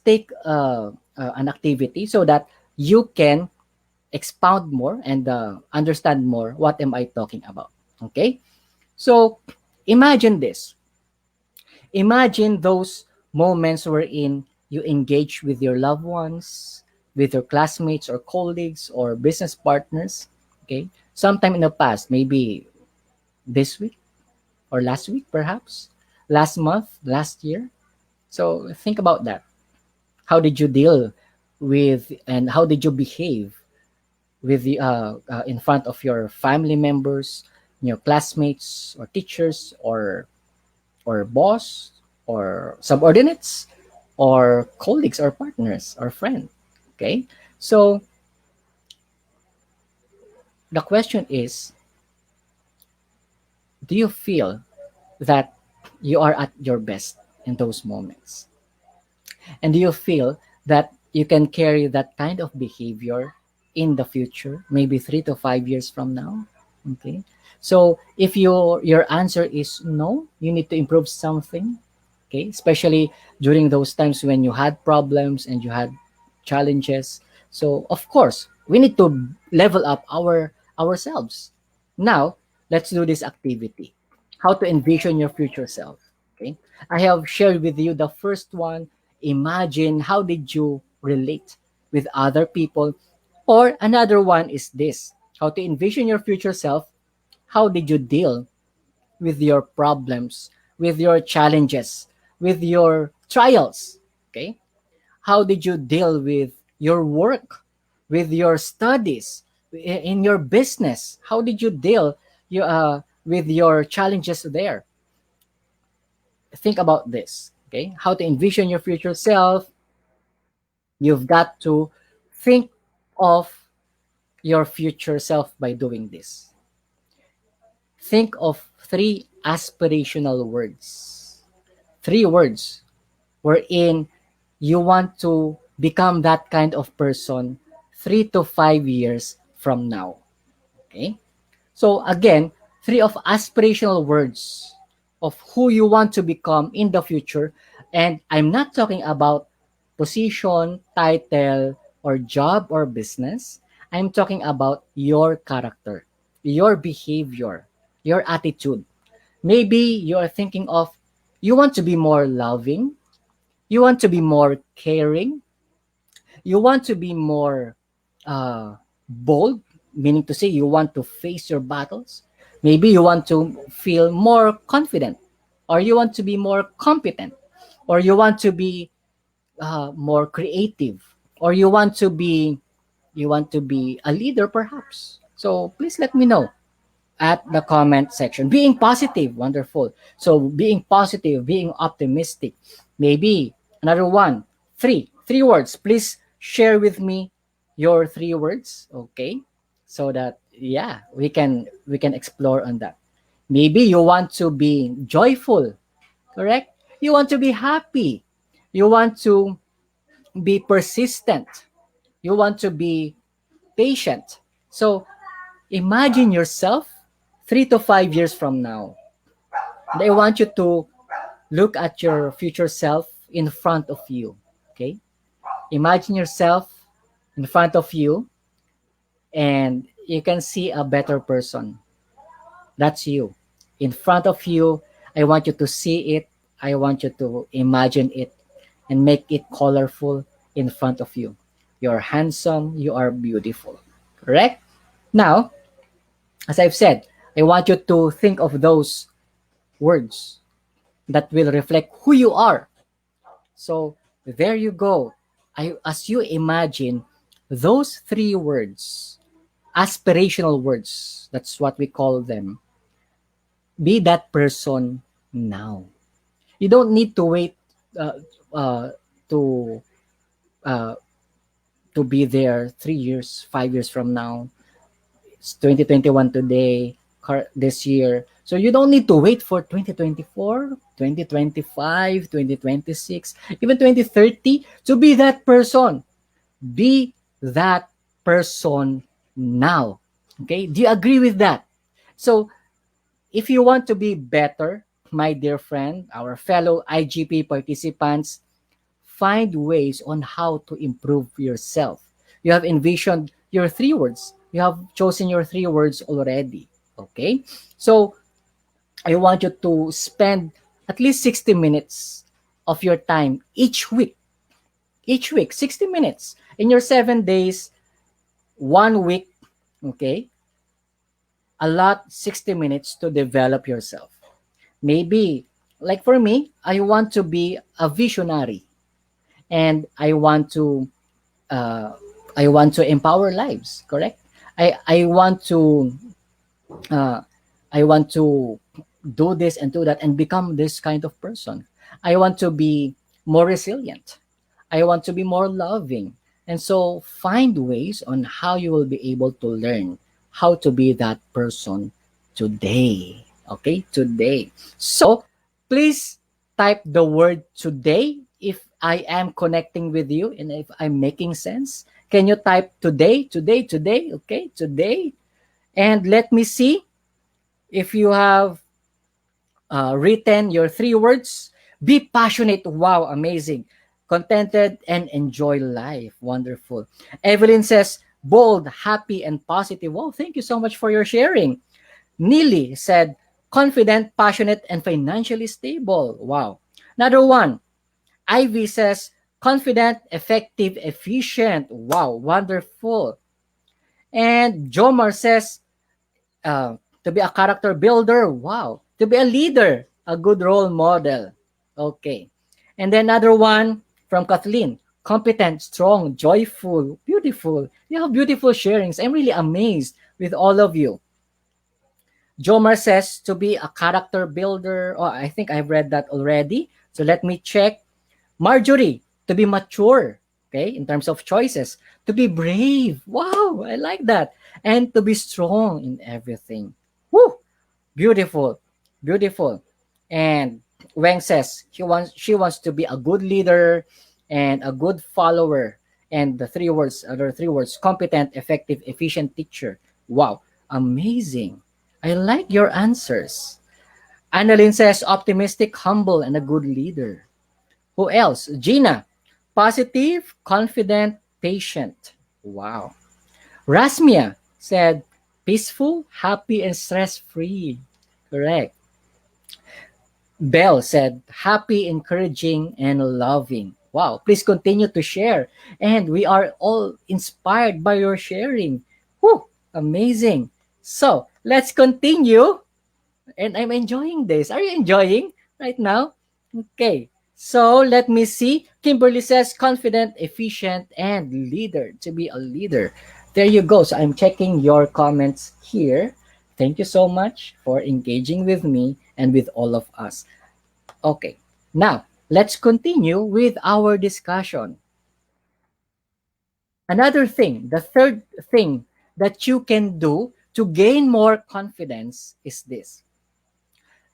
take an activity so that you can expound more and understand more what am I talking about. Okay? So imagine this. Imagine those moments wherein you engage with your loved ones, with your classmates or colleagues or business partners. Okay? Sometime in the past, maybe this week or last week, perhaps, last month, last year. So think about that. How did you deal with and how did you behave with the in front of your family members, your classmates or teachers or boss or subordinates or colleagues or partners or friends? Okay, so the question is, do you feel that you are at your best in those moments? And do you feel that you can carry that kind of behavior in the future, maybe 3 to 5 years from now? Okay. So if your answer is no, you need to improve something. Okay, especially during those times when you had problems and you had challenges. So of course, we need to level up ourselves. Now, let's do this activity. How to envision your future self. Okay? I have shared with you the first one. Imagine how did you relate with other people, or another one is this. How to envision your future self. How did you deal with your problems, with your challenges, with your trials? Okay? How did you deal with your work, with your studies, in your business? How did you deal with your challenges there? Think about this. Okay? How to envision your future self. You've got to think of your future self by doing this. Think of three aspirational words. Three words wherein you want to become that kind of person 3 to 5 years from now. Okay? So again, three of aspirational words of who you want to become in the future. And I'm not talking about position, title, or job or business. I'm talking about your character, your behavior, your attitude. Maybe you are thinking of you want to be more loving, you want to be more caring, you want to be more bold, meaning to say you want to face your battles. Maybe you want to feel more confident, or you want to be more competent, or you want to be more creative, or you want to be You want to be a leader, perhaps. So please let me know at the comment section. Being positive, wonderful. So being positive, being optimistic. Maybe another one, three words. Please share with me your 3 words, okay? So that yeah, we can explore on that. Maybe you want to be joyful, correct? You want to be happy. You want to be persistent. You want to be patient. So imagine yourself 3 to 5 years from now. And I want you to look at your future self in front of you. Okay? Imagine yourself in front of you and you can see a better person. That's you. In front of you, I want you to see it. I want you to imagine it and make it colorful in front of you. You're handsome, you are beautiful. Correct? Now, as I've said, I want you to think of those words that will reflect who you are. So there you go. As you imagine those 3 words, aspirational words, that's what we call them. Be that person now. You don't need to wait uh, uh, to uh, to be there 3 years, 5 years from now. It's 2021 today, this year. So you don't need to wait for 2024, 2025, 2026, even 2030 to be that person. Be that person now. Okay? Do you agree with that? So if you want to be better, my dear friend, our fellow IGP participants, find ways on how to improve yourself. You have envisioned your 3 words. You have chosen your 3 words already. Okay? So I want you to spend at least 60 minutes of your time each week. Each week, 60 minutes. In your 7 days, 1 week, okay? Allot 60 minutes to develop yourself. Maybe, like for me, I want to be a visionary and uh, I want to empower lives. Correct? I want to uh, I want to do this and do that and become this kind of person. I want to be more resilient. I want to be more loving. And so find ways on how you will be able to learn how to be that person today. Okay? Today. So please type the word today if I am connecting with you and if I'm making sense. Can you type today, today, today? Okay? Today. And let me see if you have written your 3 words. Be passionate. Wow, amazing. Contented and enjoy life. Wonderful. Evelyn says, bold, happy, and positive. Wow, thank you so much for your sharing. Neely said, confident, passionate, and financially stable. Wow. Another one. Ivy says, confident, effective, efficient. Wow, wonderful. And Jomar says, uh, to be a character builder. Wow. To be a leader, a good role model. Okay. And then another one from Kathleen. Competent, strong, joyful, beautiful. You have beautiful sharings. I'm really amazed with all of you. Jomar says to be a character builder. Oh, I think I've read that already. So let me check. Marjorie, to be mature, okay, in terms of choices. To be brave. Wow, I like that. And to be strong in everything. Woo! Beautiful. Beautiful. And Wang says she wants to be a good leader and a good follower. And the 3 words, other 3 words, competent, effective, efficient teacher. Wow, amazing. I like your answers. Annalyn says optimistic, humble, and a good leader. Who else? Gina, positive, confident, patient. Wow. Rasmia said peaceful, happy, and stress-free. Correct. Belle said happy, encouraging, and loving. Wow. Please continue to share. And we are all inspired by your sharing. Whew, amazing. So let's continue. And I'm enjoying this. Are you enjoying right now? Okay. So let me see. Kimberly says confident, efficient, and leader. To be a leader. There you go. So I'm checking your comments here. Thank you so much for engaging with me and with all of us. Okay. Now, let's continue with our discussion. Another thing, the third thing that you can do to gain more confidence is this: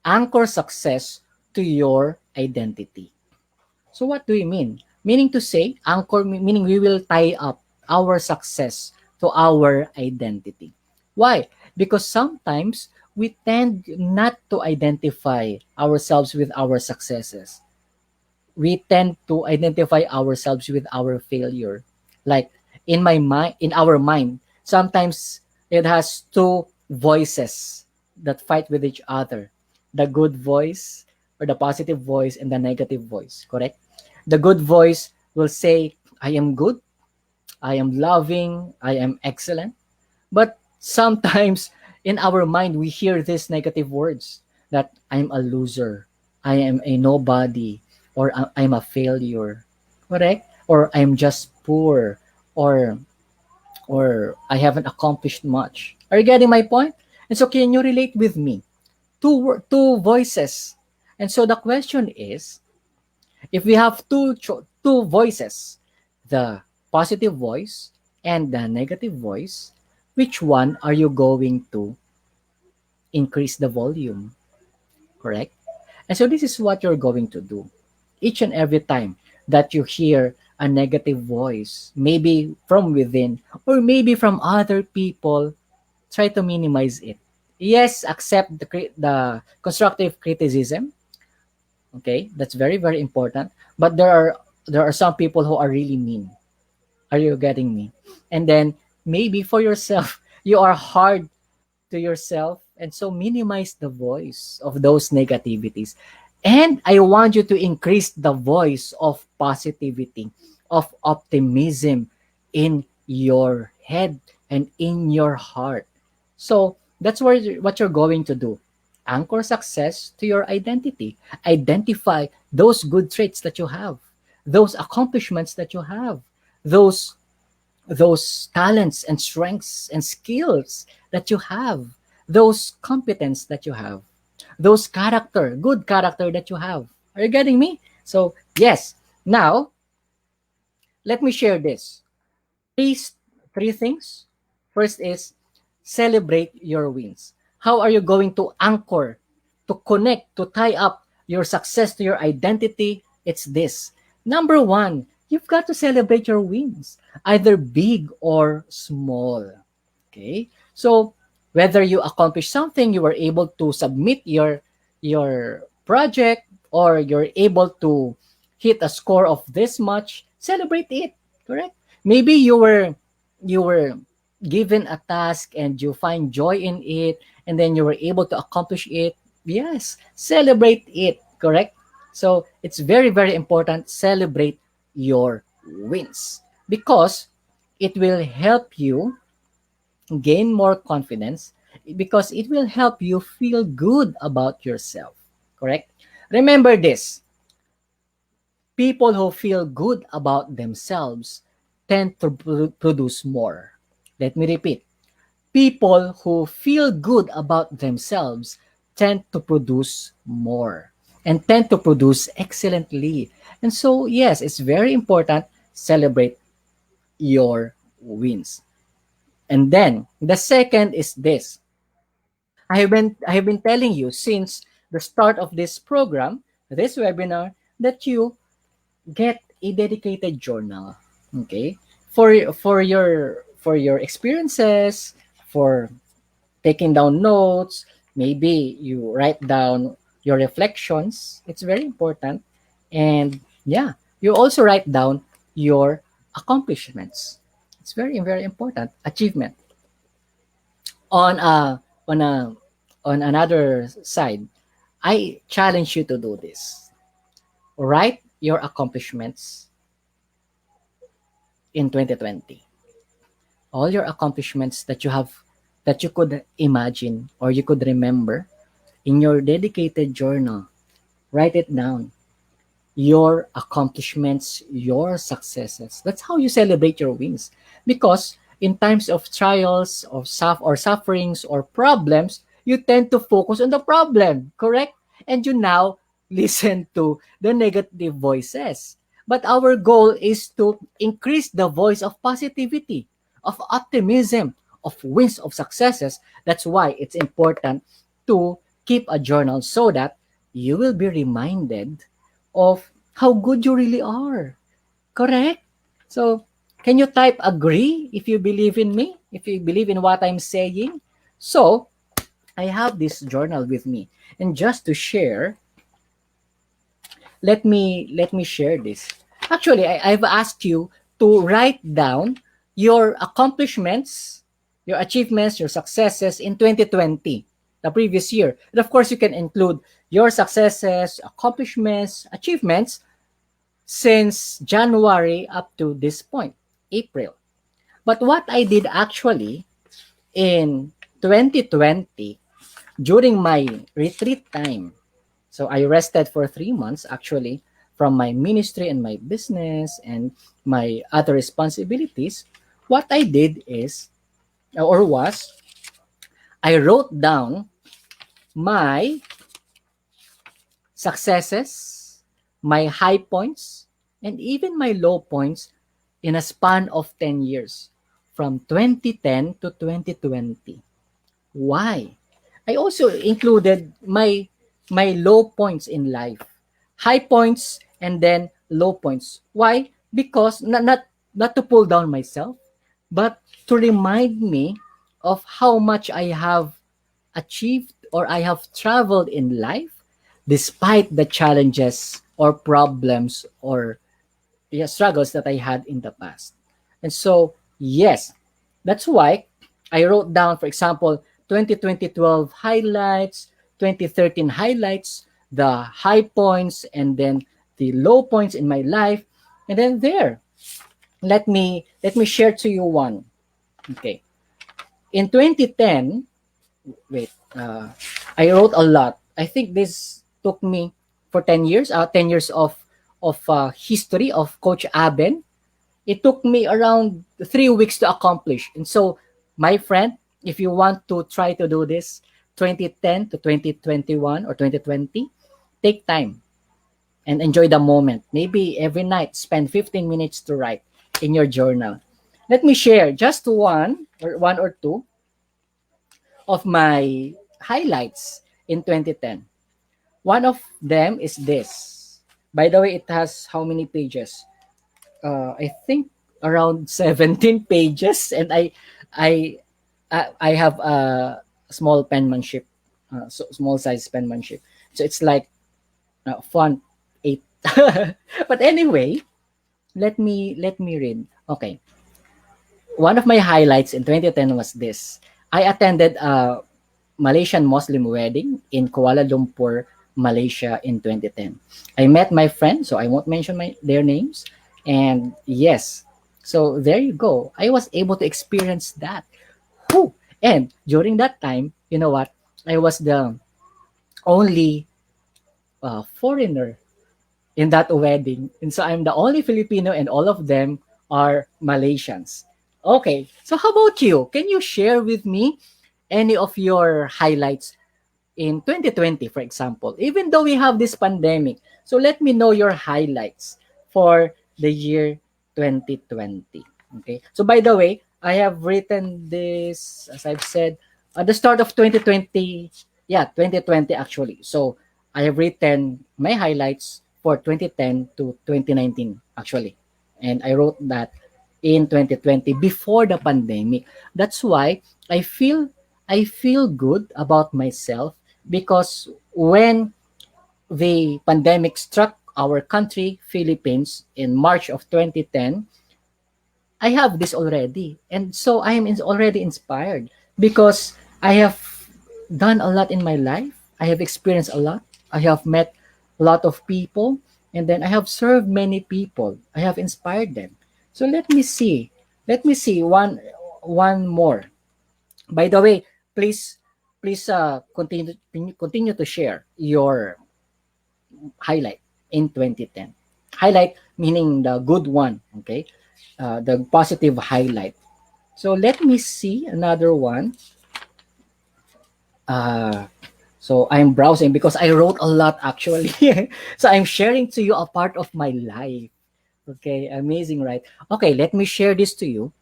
anchor success to your identity. So what do you mean? Meaning to say, anchor meaning we will tie up our success to our identity. Why? Because sometimes we tend not to identify ourselves with our successes. We tend to identify ourselves with our failure. Like in our mind, sometimes it has two voices that fight with each other: the good voice or the positive voice and the negative voice. Correct? The good voice will say, I am good, I am loving, I am excellent. But sometimes in our mind, we hear these negative words that I'm a loser, I am a nobody, or I'm a failure, correct? Or I'm just poor, or I haven't accomplished much. Are you getting my point? And so, can you relate with me? Two voices. And so the question is, if we have two voices, the positive voice and the negative voice, which one are you going to increase the volume? Correct? And so this is what you're going to do. Each and every time that you hear a negative voice, maybe from within or maybe from other people, try to minimize it. Yes, accept the constructive criticism. Okay, that's very very important. But there are some people who are really mean. Are you getting me? And then maybe for yourself, you are hard to yourself, and so minimize the voice of those negativities. And I want you to increase the voice of positivity, of optimism in your head and in your heart. So that's what you're going to do. Anchor success to your identity. Identify those good traits that you have, those accomplishments that you have, those talents and strengths and skills that you have, those competence that you have, those good character that you have. Are you getting me? So, yes. Now, let me share this. Three, three things. First is celebrate your wins. How are you going to anchor, to connect, to tie up your success to your identity? It's this. Number one, you've got to celebrate your wins, either big or small. Okay? So, whether you accomplish something, you were able to submit your project, or you're able to hit a score of this much, celebrate it. Correct? Maybe you were given a task and you find joy in it, and then you were able to accomplish it. Yes, celebrate it. Correct? So it's very very important, celebrate your wins, because it will help you gain more confidence, because it will help you feel good about yourself. Correct? Remember this: people who feel good about themselves tend to produce more. Let me repeat. People who feel good about themselves tend to produce more and tend to produce excellently. And so, yes, it's very important, celebrate your wins. And then the second is this. I have been telling you since the start of this program, this webinar, that you get a dedicated journal. Okay? For your experiences, for taking down notes, maybe you write down your reflections. It's very important. And yeah, you also write down your accomplishments. It's very very important. Achievement. On a on a on another side, I challenge you to do this. Write your accomplishments in 2020. All your accomplishments that you have, that you could imagine or you could remember, in your dedicated journal. Write it down. your accomplishments, your successes. That's how you celebrate your wins. Because in times of trials or sufferings or problems, you tend to focus on the problem, correct? And you now listen to the negative voices. But our goal is to increase the voice of positivity, of optimism, of wins, of successes. That's why it's important to keep a journal so that you will be reminded of how good you really are. Correct? So, can you type agree if you believe in me? If you believe in what I'm saying? So, I have this journal with me. And just to share, let me share this. Actually, I've asked you to write down your accomplishments, your achievements, your successes in 2020, the previous year. And of course, you can include your successes, accomplishments, achievements since January up to this point, April. But what I did actually in 2020 during my retreat time, so I rested for 3 months actually from my ministry and my business and my other responsibilities. What I did is, or was, I wrote down my successes, my high points, and even my low points in a span of 10 years, from 2010 to 2020. Why? I also included my low points in life, high points and then low points. Why? Because not to pull down myself, but to remind me of how much I have achieved or I have traveled in life despite the challenges or problems or struggles that I had in the past. And so, yes, that's why I wrote down, for example, 2012 highlights, 2013 highlights, the high points, and then the low points in my life. And then there, let me share to you one. Okay. In 2010, wait, I wrote a lot. I think this took me for 10 years, 10 years of history of Coach Aben. It took me around 3 weeks to accomplish. And so, my friend, if you want to try to do this 2010 to 2021 or 2020, take time and enjoy the moment. Maybe every night, spend 15 minutes to write in your journal. Let me share just one or two of my highlights in 2010. One of them is this. By the way, it has how many pages? I think around 17 pages, and I I have a small penmanship, small size penmanship. So it's like font 8. But anyway, let me read. Okay, one of my highlights in 2010 was this. I attended a Malaysian Muslim wedding in Kuala Lumpur, Malaysia in 2010. I met my friends, so I won't mention their names. And yes, so there you go. I was able to experience that. Whew. And during that time, you know what? I was the only foreigner in that wedding. And so I'm the only Filipino and all of them are Malaysians. Okay, so how about you? Can you share with me any of your highlights in 2020, for example, even though we have this pandemic? So let me know your highlights for the year 2020. Okay. So by the way, I have written this, as I've said, at the start of 2020. Yeah, 2020 actually. So I have written my highlights for 2010 to 2019 actually. And I wrote that in 2020 before the pandemic. That's why I feel I feel good about myself because when the pandemic struck our country, Philippines, in March of 2010, I have this already. And so I am already inspired because I have done a lot in my life. I have experienced a lot. I have met a lot of people. And then I have served many people. I have inspired them. So let me see. Let me see one more. By the way, please continue to share your highlight in 2010. Highlight meaning the good one, okay? The positive highlight. So let me see another one. Uh, so I'm browsing because I wrote a lot actually. So I'm sharing to you a part of my life. Okay, amazing, right? Okay, let me share this to you.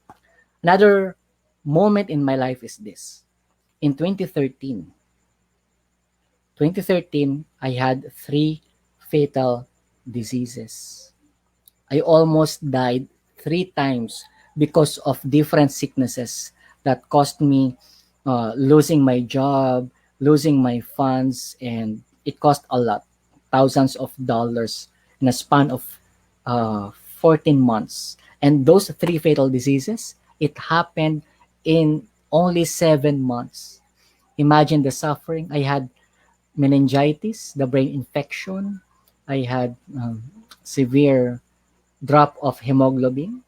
Another moment in my life is this. In 2013, I had three fatal diseases. I almost died three times because of different sicknesses that cost me losing my job, losing my funds, and it cost a lot, thousands of dollars in a span of 14 months. And those three fatal diseases, it happened in only 7 months. Imagine the suffering. I had meningitis, the brain infection. I had severe drop of hemoglobin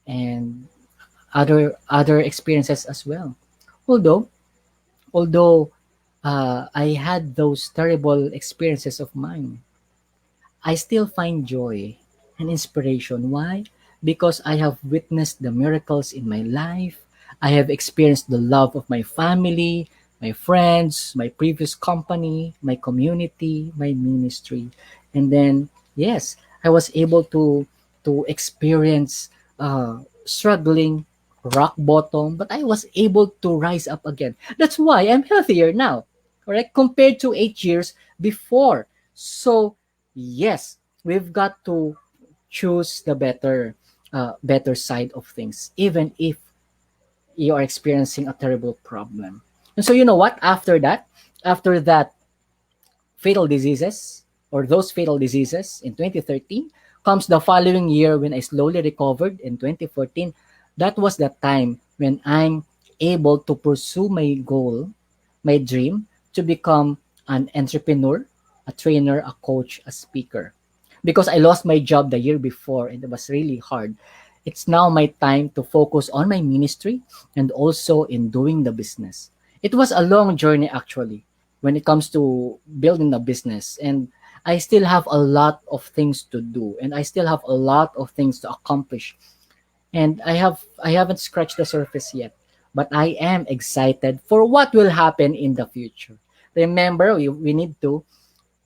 and other experiences as well. Although although I had those terrible experiences of mine, I still find joy and inspiration. Why? Because I have witnessed the miracles in my life. I have experienced the love of my family, my friends, my previous company, my community, my ministry. And then, yes, I was able to experience struggling, rock bottom, but I was able to rise up again. That's why I'm healthier now, correct? Compared to 8 years before. So, yes, we've got to choose the better side of things, even if you are experiencing a terrible problem. And so you know what? After that fatal diseases or those fatal diseases in 2013 comes the following year when I slowly recovered in 2014. That was the time when I'm able to pursue my goal, my dream to become an entrepreneur, a trainer, a coach, a speaker. Because I lost my job the year before and it was really hard. It's now my time to focus on my ministry and also in doing the business. It was a long journey actually when it comes to building the business, and I still have a lot of things to do and I still have a lot of things to accomplish, and I haven't scratched the surface yet, but I am excited for what will happen in the future. Remember, we need to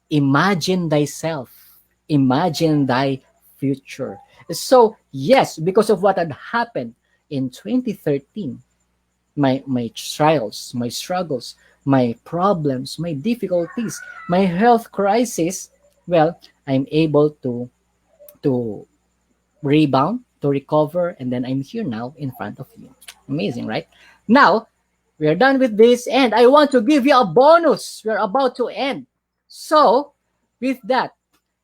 imagine thyself, imagine thy future. So yes, because of what had happened in 2013, my trials, my struggles, my problems, my difficulties, my health crisis, well, I'm able to rebound, to recover, and then I'm here now in front of you. Amazing, right? Now, we are done with this, and I want to give you a bonus. We're about to end. So, with that,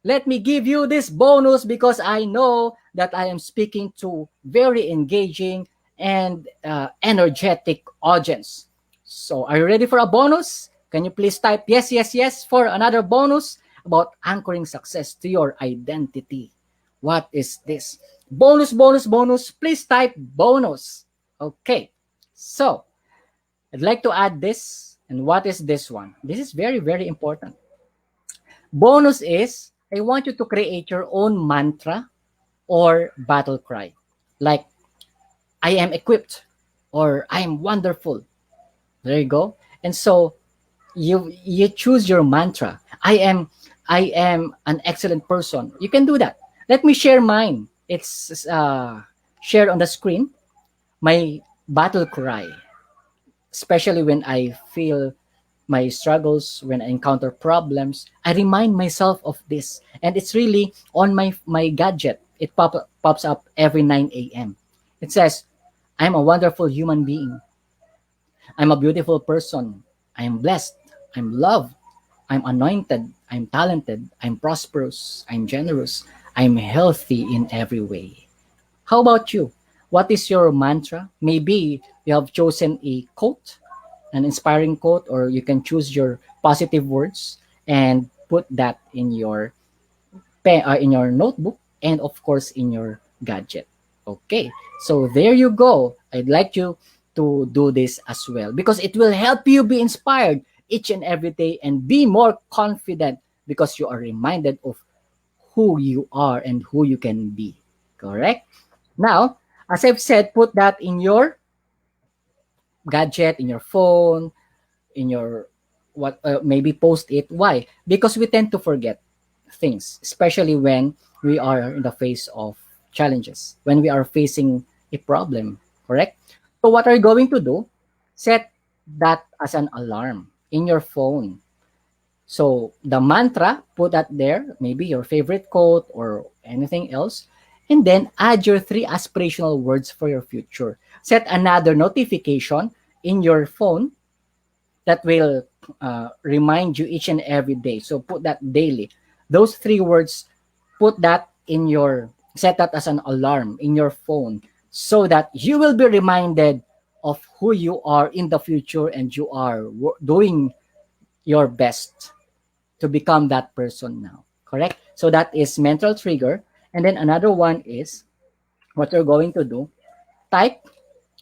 let me give you this bonus because I know that I am speaking to very engaging and energetic audience. So, are you ready for a bonus? Can you please type yes, yes, yes for another bonus about anchoring success to your identity? What is this? Bonus, bonus, bonus. Please type bonus. Okay. So, I'd like to add this. And what is this one? This is very, very important. Bonus is I want you to create your own mantra or battle cry. Like, I am equipped or I am wonderful. There you go. And so you choose your mantra. I am an excellent person. You can do that. Let me share mine. It's shared on the screen. My battle cry, especially when I feel my struggles, when I encounter problems, I remind myself of this. And it's really on my gadget. It pops up every 9 a.m. It says, I'm a wonderful human being. I'm a beautiful person. I am blessed. I'm loved. I'm anointed. I'm talented. I'm prosperous. I'm generous. I'm healthy in every way. How about you? What is your mantra? Maybe you have chosen a quote, an inspiring quote, or you can choose your positive words and put that in your notebook and of course in your gadget. Okay, so there you go. I'd like you to do this as well because it will help you be inspired each and every day and be more confident because you are reminded of who you are and who you can be. Correct? Now, as I've said, put that in your gadget, in your phone, in your what maybe post it. Why? Because we tend to forget things, especially when we are in the face of challenges, when we are facing a problem. Correct? So what are you going to do? Set that as an alarm in your phone. So the mantra, put that there, maybe your favorite quote or anything else, and then add your three aspirational words for your future. Set another notification in your phone that will remind you each and every day. So put that daily. Those three words, put that in your, set that as an alarm in your phone so that you will be reminded of who you are in the future and you are doing your best to become that person now. Correct? So that is mental trigger. And then another one is what you're going to do, type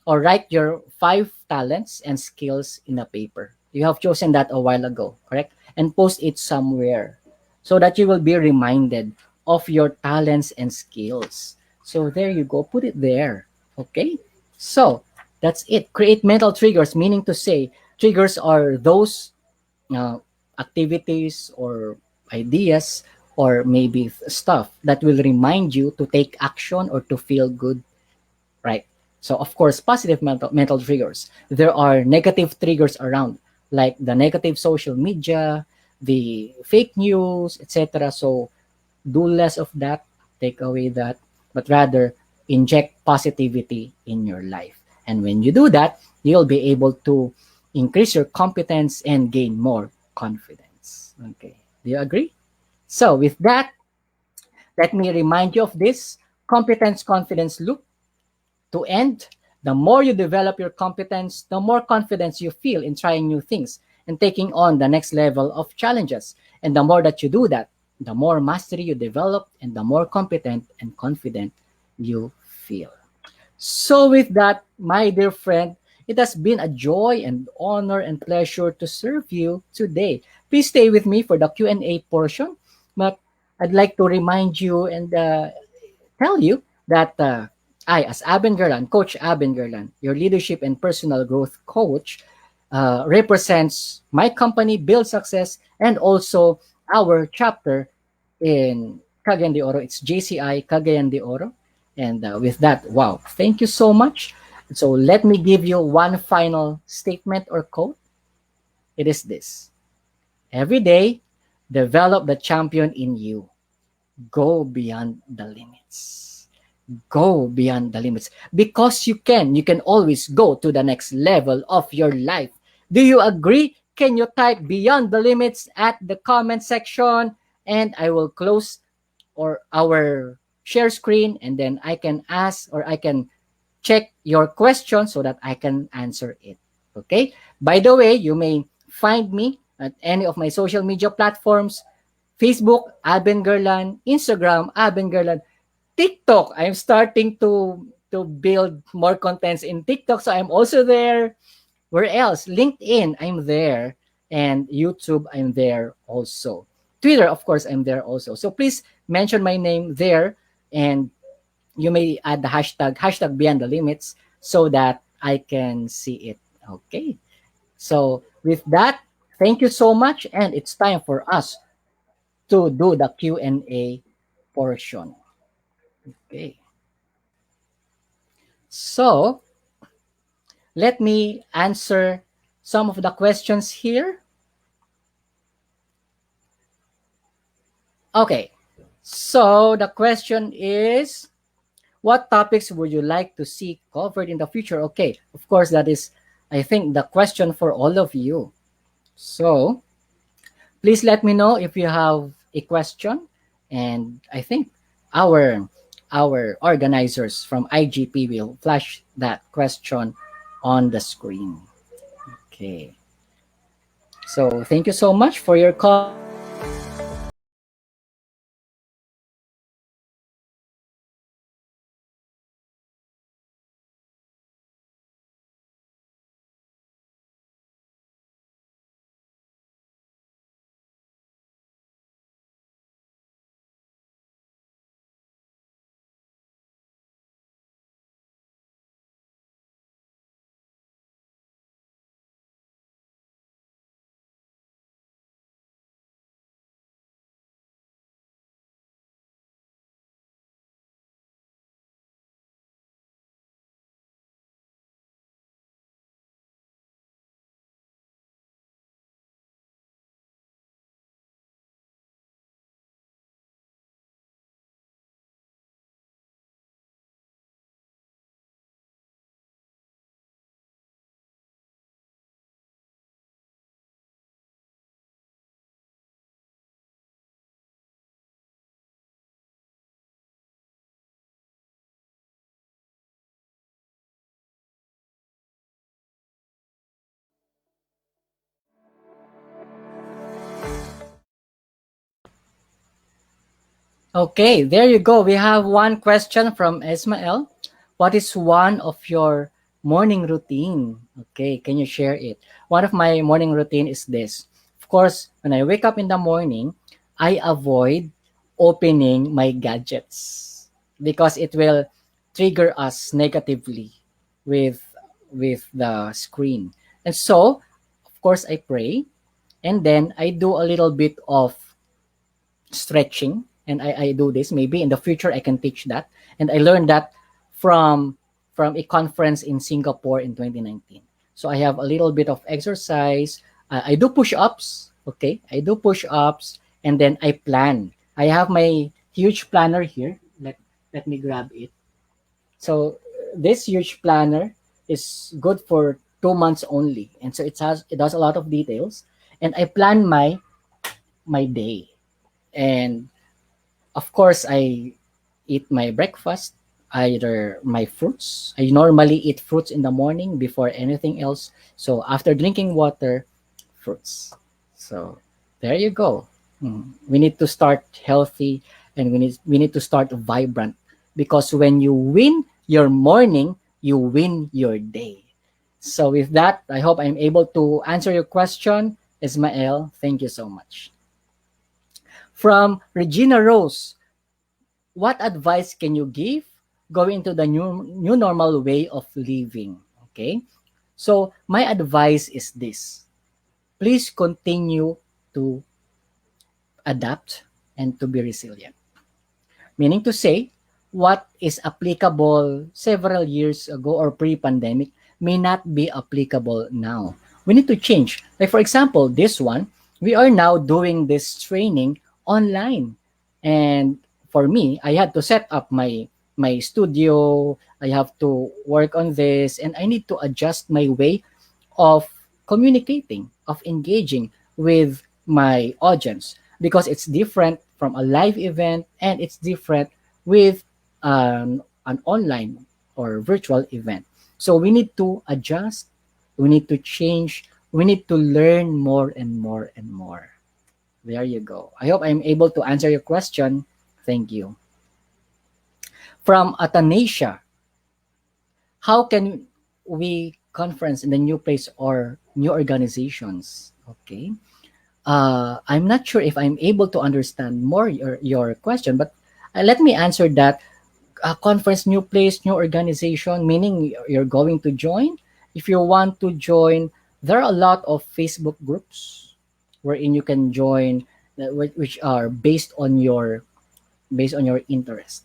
or write your 5 talents and skills in a paper. You have chosen that a while ago, correct? And post it somewhere so that you will be reminded of your talents and skills. So there you go, put it there. Okay? So that's it. Create mental triggers, meaning to say, triggers are those uh, activities or ideas or maybe stuff that will remind you to take action or to feel good, right? So of course, positive mental triggers. There are negative triggers around, like the negative social media, the fake news, etc. So do less of that, take away that, but rather inject positivity in your life. And when you do that, you'll be able to increase your competence and gain more confidence. Okay. Do you agree? So with that, let me remind you of this competence confidence loop. To end, the more you develop your competence, the more confidence you feel in trying new things and taking on the next level of challenges. And the more that you do that, the more mastery you develop and the more competent and confident you feel. So with that, my dear friend, it has been a joy and honor and pleasure to serve you today. Please stay with me for the Q&A portion, but I'd like to remind you and tell you that I, as Abin Gerlan, Coach Abin Gerlan, your leadership and personal growth coach, represents my company, Build Success, and also our chapter in Cagayan de Oro. It's JCI Cagayan de Oro. And with that, wow, thank you so much. So let me give you one final statement or quote. It is this: every day, develop the champion in you. Go beyond the limits. Go beyond the limits because you can always go to the next level of your life. Do you agree? Can you type beyond the limits at the comment section? And I will close or our share screen, and then I can ask or I can check your question so that I can answer it. Okay? By the way, you may find me at any of my social media platforms: Facebook, Aben Gerlan; Instagram, Aben Gerlan; TikTok. I'm starting to build more contents in TikTok, so I'm also there. Where else? LinkedIn, I'm there, and YouTube, I'm there also. Twitter, of course, I'm there also. So please mention my name there, and you may add the hashtag beyond the limits so that I can see it. Okay. So with that, thank you so much, and it's time for us to do the Q&A portion. Okay. So let me answer some of the questions here. Okay. So the question is, what topics would you like to see covered in the future? Okay. Of course, that is, I think, the question for all of you. So please let me know if you have a question. And I think our our organizers from IGP will flash that question on the screen. Okay. So thank you so much for your comments. Okay, there you go. We have one question from Ismael. What is one of your morning routine? Okay, can you share it? One of my morning routine is this. Of course, when I wake up in the morning, I avoid opening my gadgets because it will trigger us negatively with the screen. And so, of course, I pray and then I do a little bit of stretching, and I do this. Maybe in the future I can teach that. And I learned that from a conference in Singapore in 2019. So I have a little bit of exercise. I do push-ups. Okay, I do push-ups, and then I plan. I have my huge planner here. Let me grab it. So this huge planner is good for 2 months only, and so it does a lot of details. And I plan my day. And of course, I eat my breakfast, either my fruits. I normally eat fruits in the morning before anything else. So after drinking water, fruits. So there you go. We need to start healthy, and we need to start vibrant, because when you win your morning, you win your day. So with that, I hope I'm able to answer your question, Ismael. Thank you so much. From Regina Rose, what advice can you give going into the new normal way of living? Okay, so my advice is this: please continue to adapt and to be resilient. Meaning to say, what is applicable several years ago or pre-pandemic may not be applicable now. We need to change. Like for example, this one, we are now doing this training online. And for me, I had to set up my studio. I have to work on this, and I need to adjust my way of communicating, of engaging with my audience, because it's different from a live event, and it's different with an online or virtual event. So we need to adjust, we need to change, we need to learn more and more and more. There you go. I hope I'm able to answer your question. Thank you. From Athanasia, how can we conference in the new place or new organizations? Okay. I'm not sure if I'm able to understand more your question, but let me answer that. Conference, new place, new organization, meaning you're going to join. If you want to join, there are a lot of Facebook groups wherein you can join, which are based on your interest.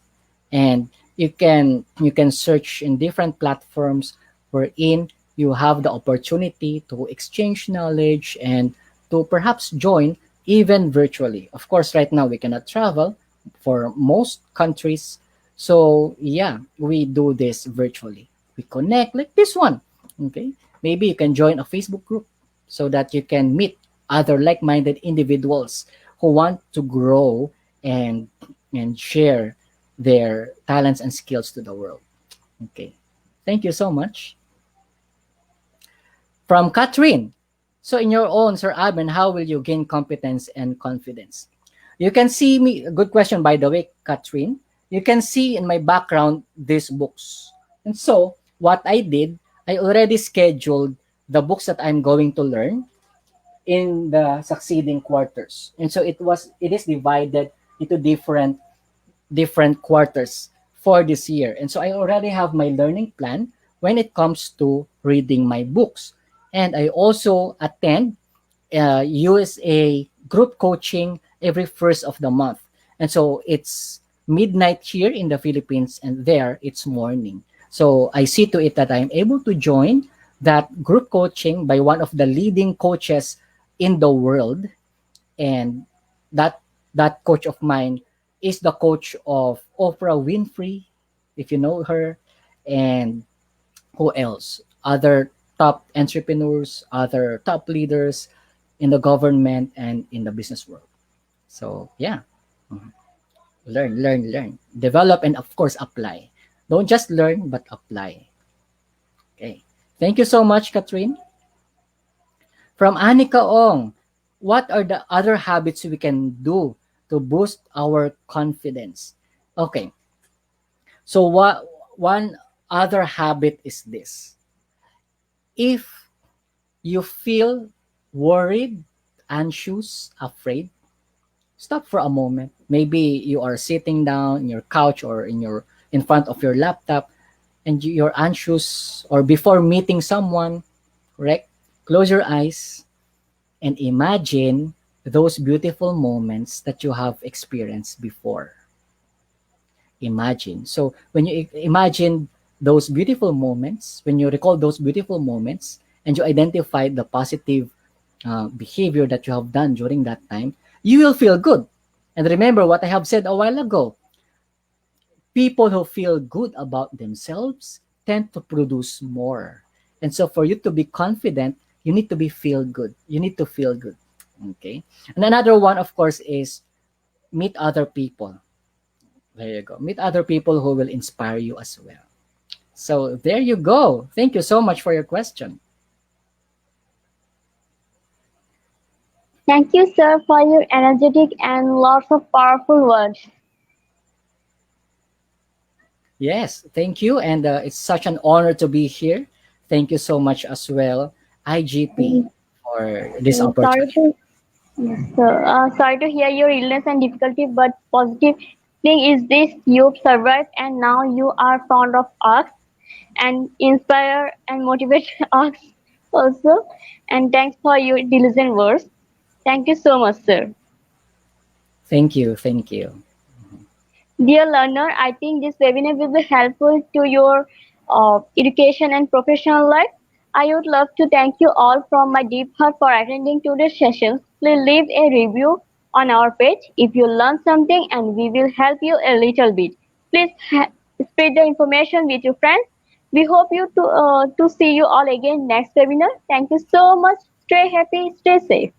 And you can search in different platforms wherein you have the opportunity to exchange knowledge and to perhaps join even virtually. Of course, right now we cannot travel for most countries. So yeah, we do this virtually. We connect like this one. Okay. Maybe you can join a Facebook group so that you can meet other like-minded individuals who want to grow and share their talents and skills to the world. Okay. Thank you so much. From Catherine. So in your own, Sir Abin, how will you gain competence and confidence? You can see me, good question by the way, Catherine. You can see in my background these books. And so what I did, I already scheduled the books that I'm going to learn in the succeeding quarters. And so it is divided into different quarters for this year. And so I already have my learning plan when it comes to reading my books. And I also attend USA group coaching every first of the month. And so it's midnight here in the Philippines, and there it's morning. So I see to it that I'm able to join that group coaching by one of the leading coaches in the world. And that that coach of mine is the coach of Oprah Winfrey, if you know her, and who else? Other top entrepreneurs, other top leaders in the government and in the business world. So yeah, mhm. Learn, develop, and of course apply. Don't just learn, but apply. Okay. Thank you so much, Catherine. From Anika Ong, what are the other habits we can do to boost our confidence. Okay, so what one other habit is this. If you feel worried, anxious, afraid, stop for a moment. Maybe you are sitting down in your couch or in front of your laptop and you're anxious or before meeting someone, correct? Close your eyes and imagine those beautiful moments that you have experienced before. Imagine. So when you imagine those beautiful moments, when you recall those beautiful moments and you identify the positive behavior that you have done during that time, you will feel good. And remember what I have said a while ago, people who feel good about themselves tend to produce more. And so for you to be confident, you need to be feel good. You need to feel good. Okay. And another one, of course, is meet other people. There you go. Meet other people who will inspire you as well. So there you go. Thank you so much for your question. Thank you, sir, for your energetic and lots of powerful words. Yes, thank you. And it's such an honor to be here. Thank you so much as well, IGP, for this Sorry opportunity. to Yes, sir. Sorry to hear your illness and difficulty, but positive thing is this: you've survived, and now you are fond of us and inspire and motivate us also. And thanks for your diligent words. Thank you so much, sir. Thank you. Thank you. Dear learner, I think this webinar will be helpful to your education and professional life. I would love to thank you all from my deep heart for attending today's session. Please leave a review on our page if you learned something and we will help you a little bit. Please spread the information with your friends. We hope to see you all again next webinar. Thank you so much. Stay happy, stay safe.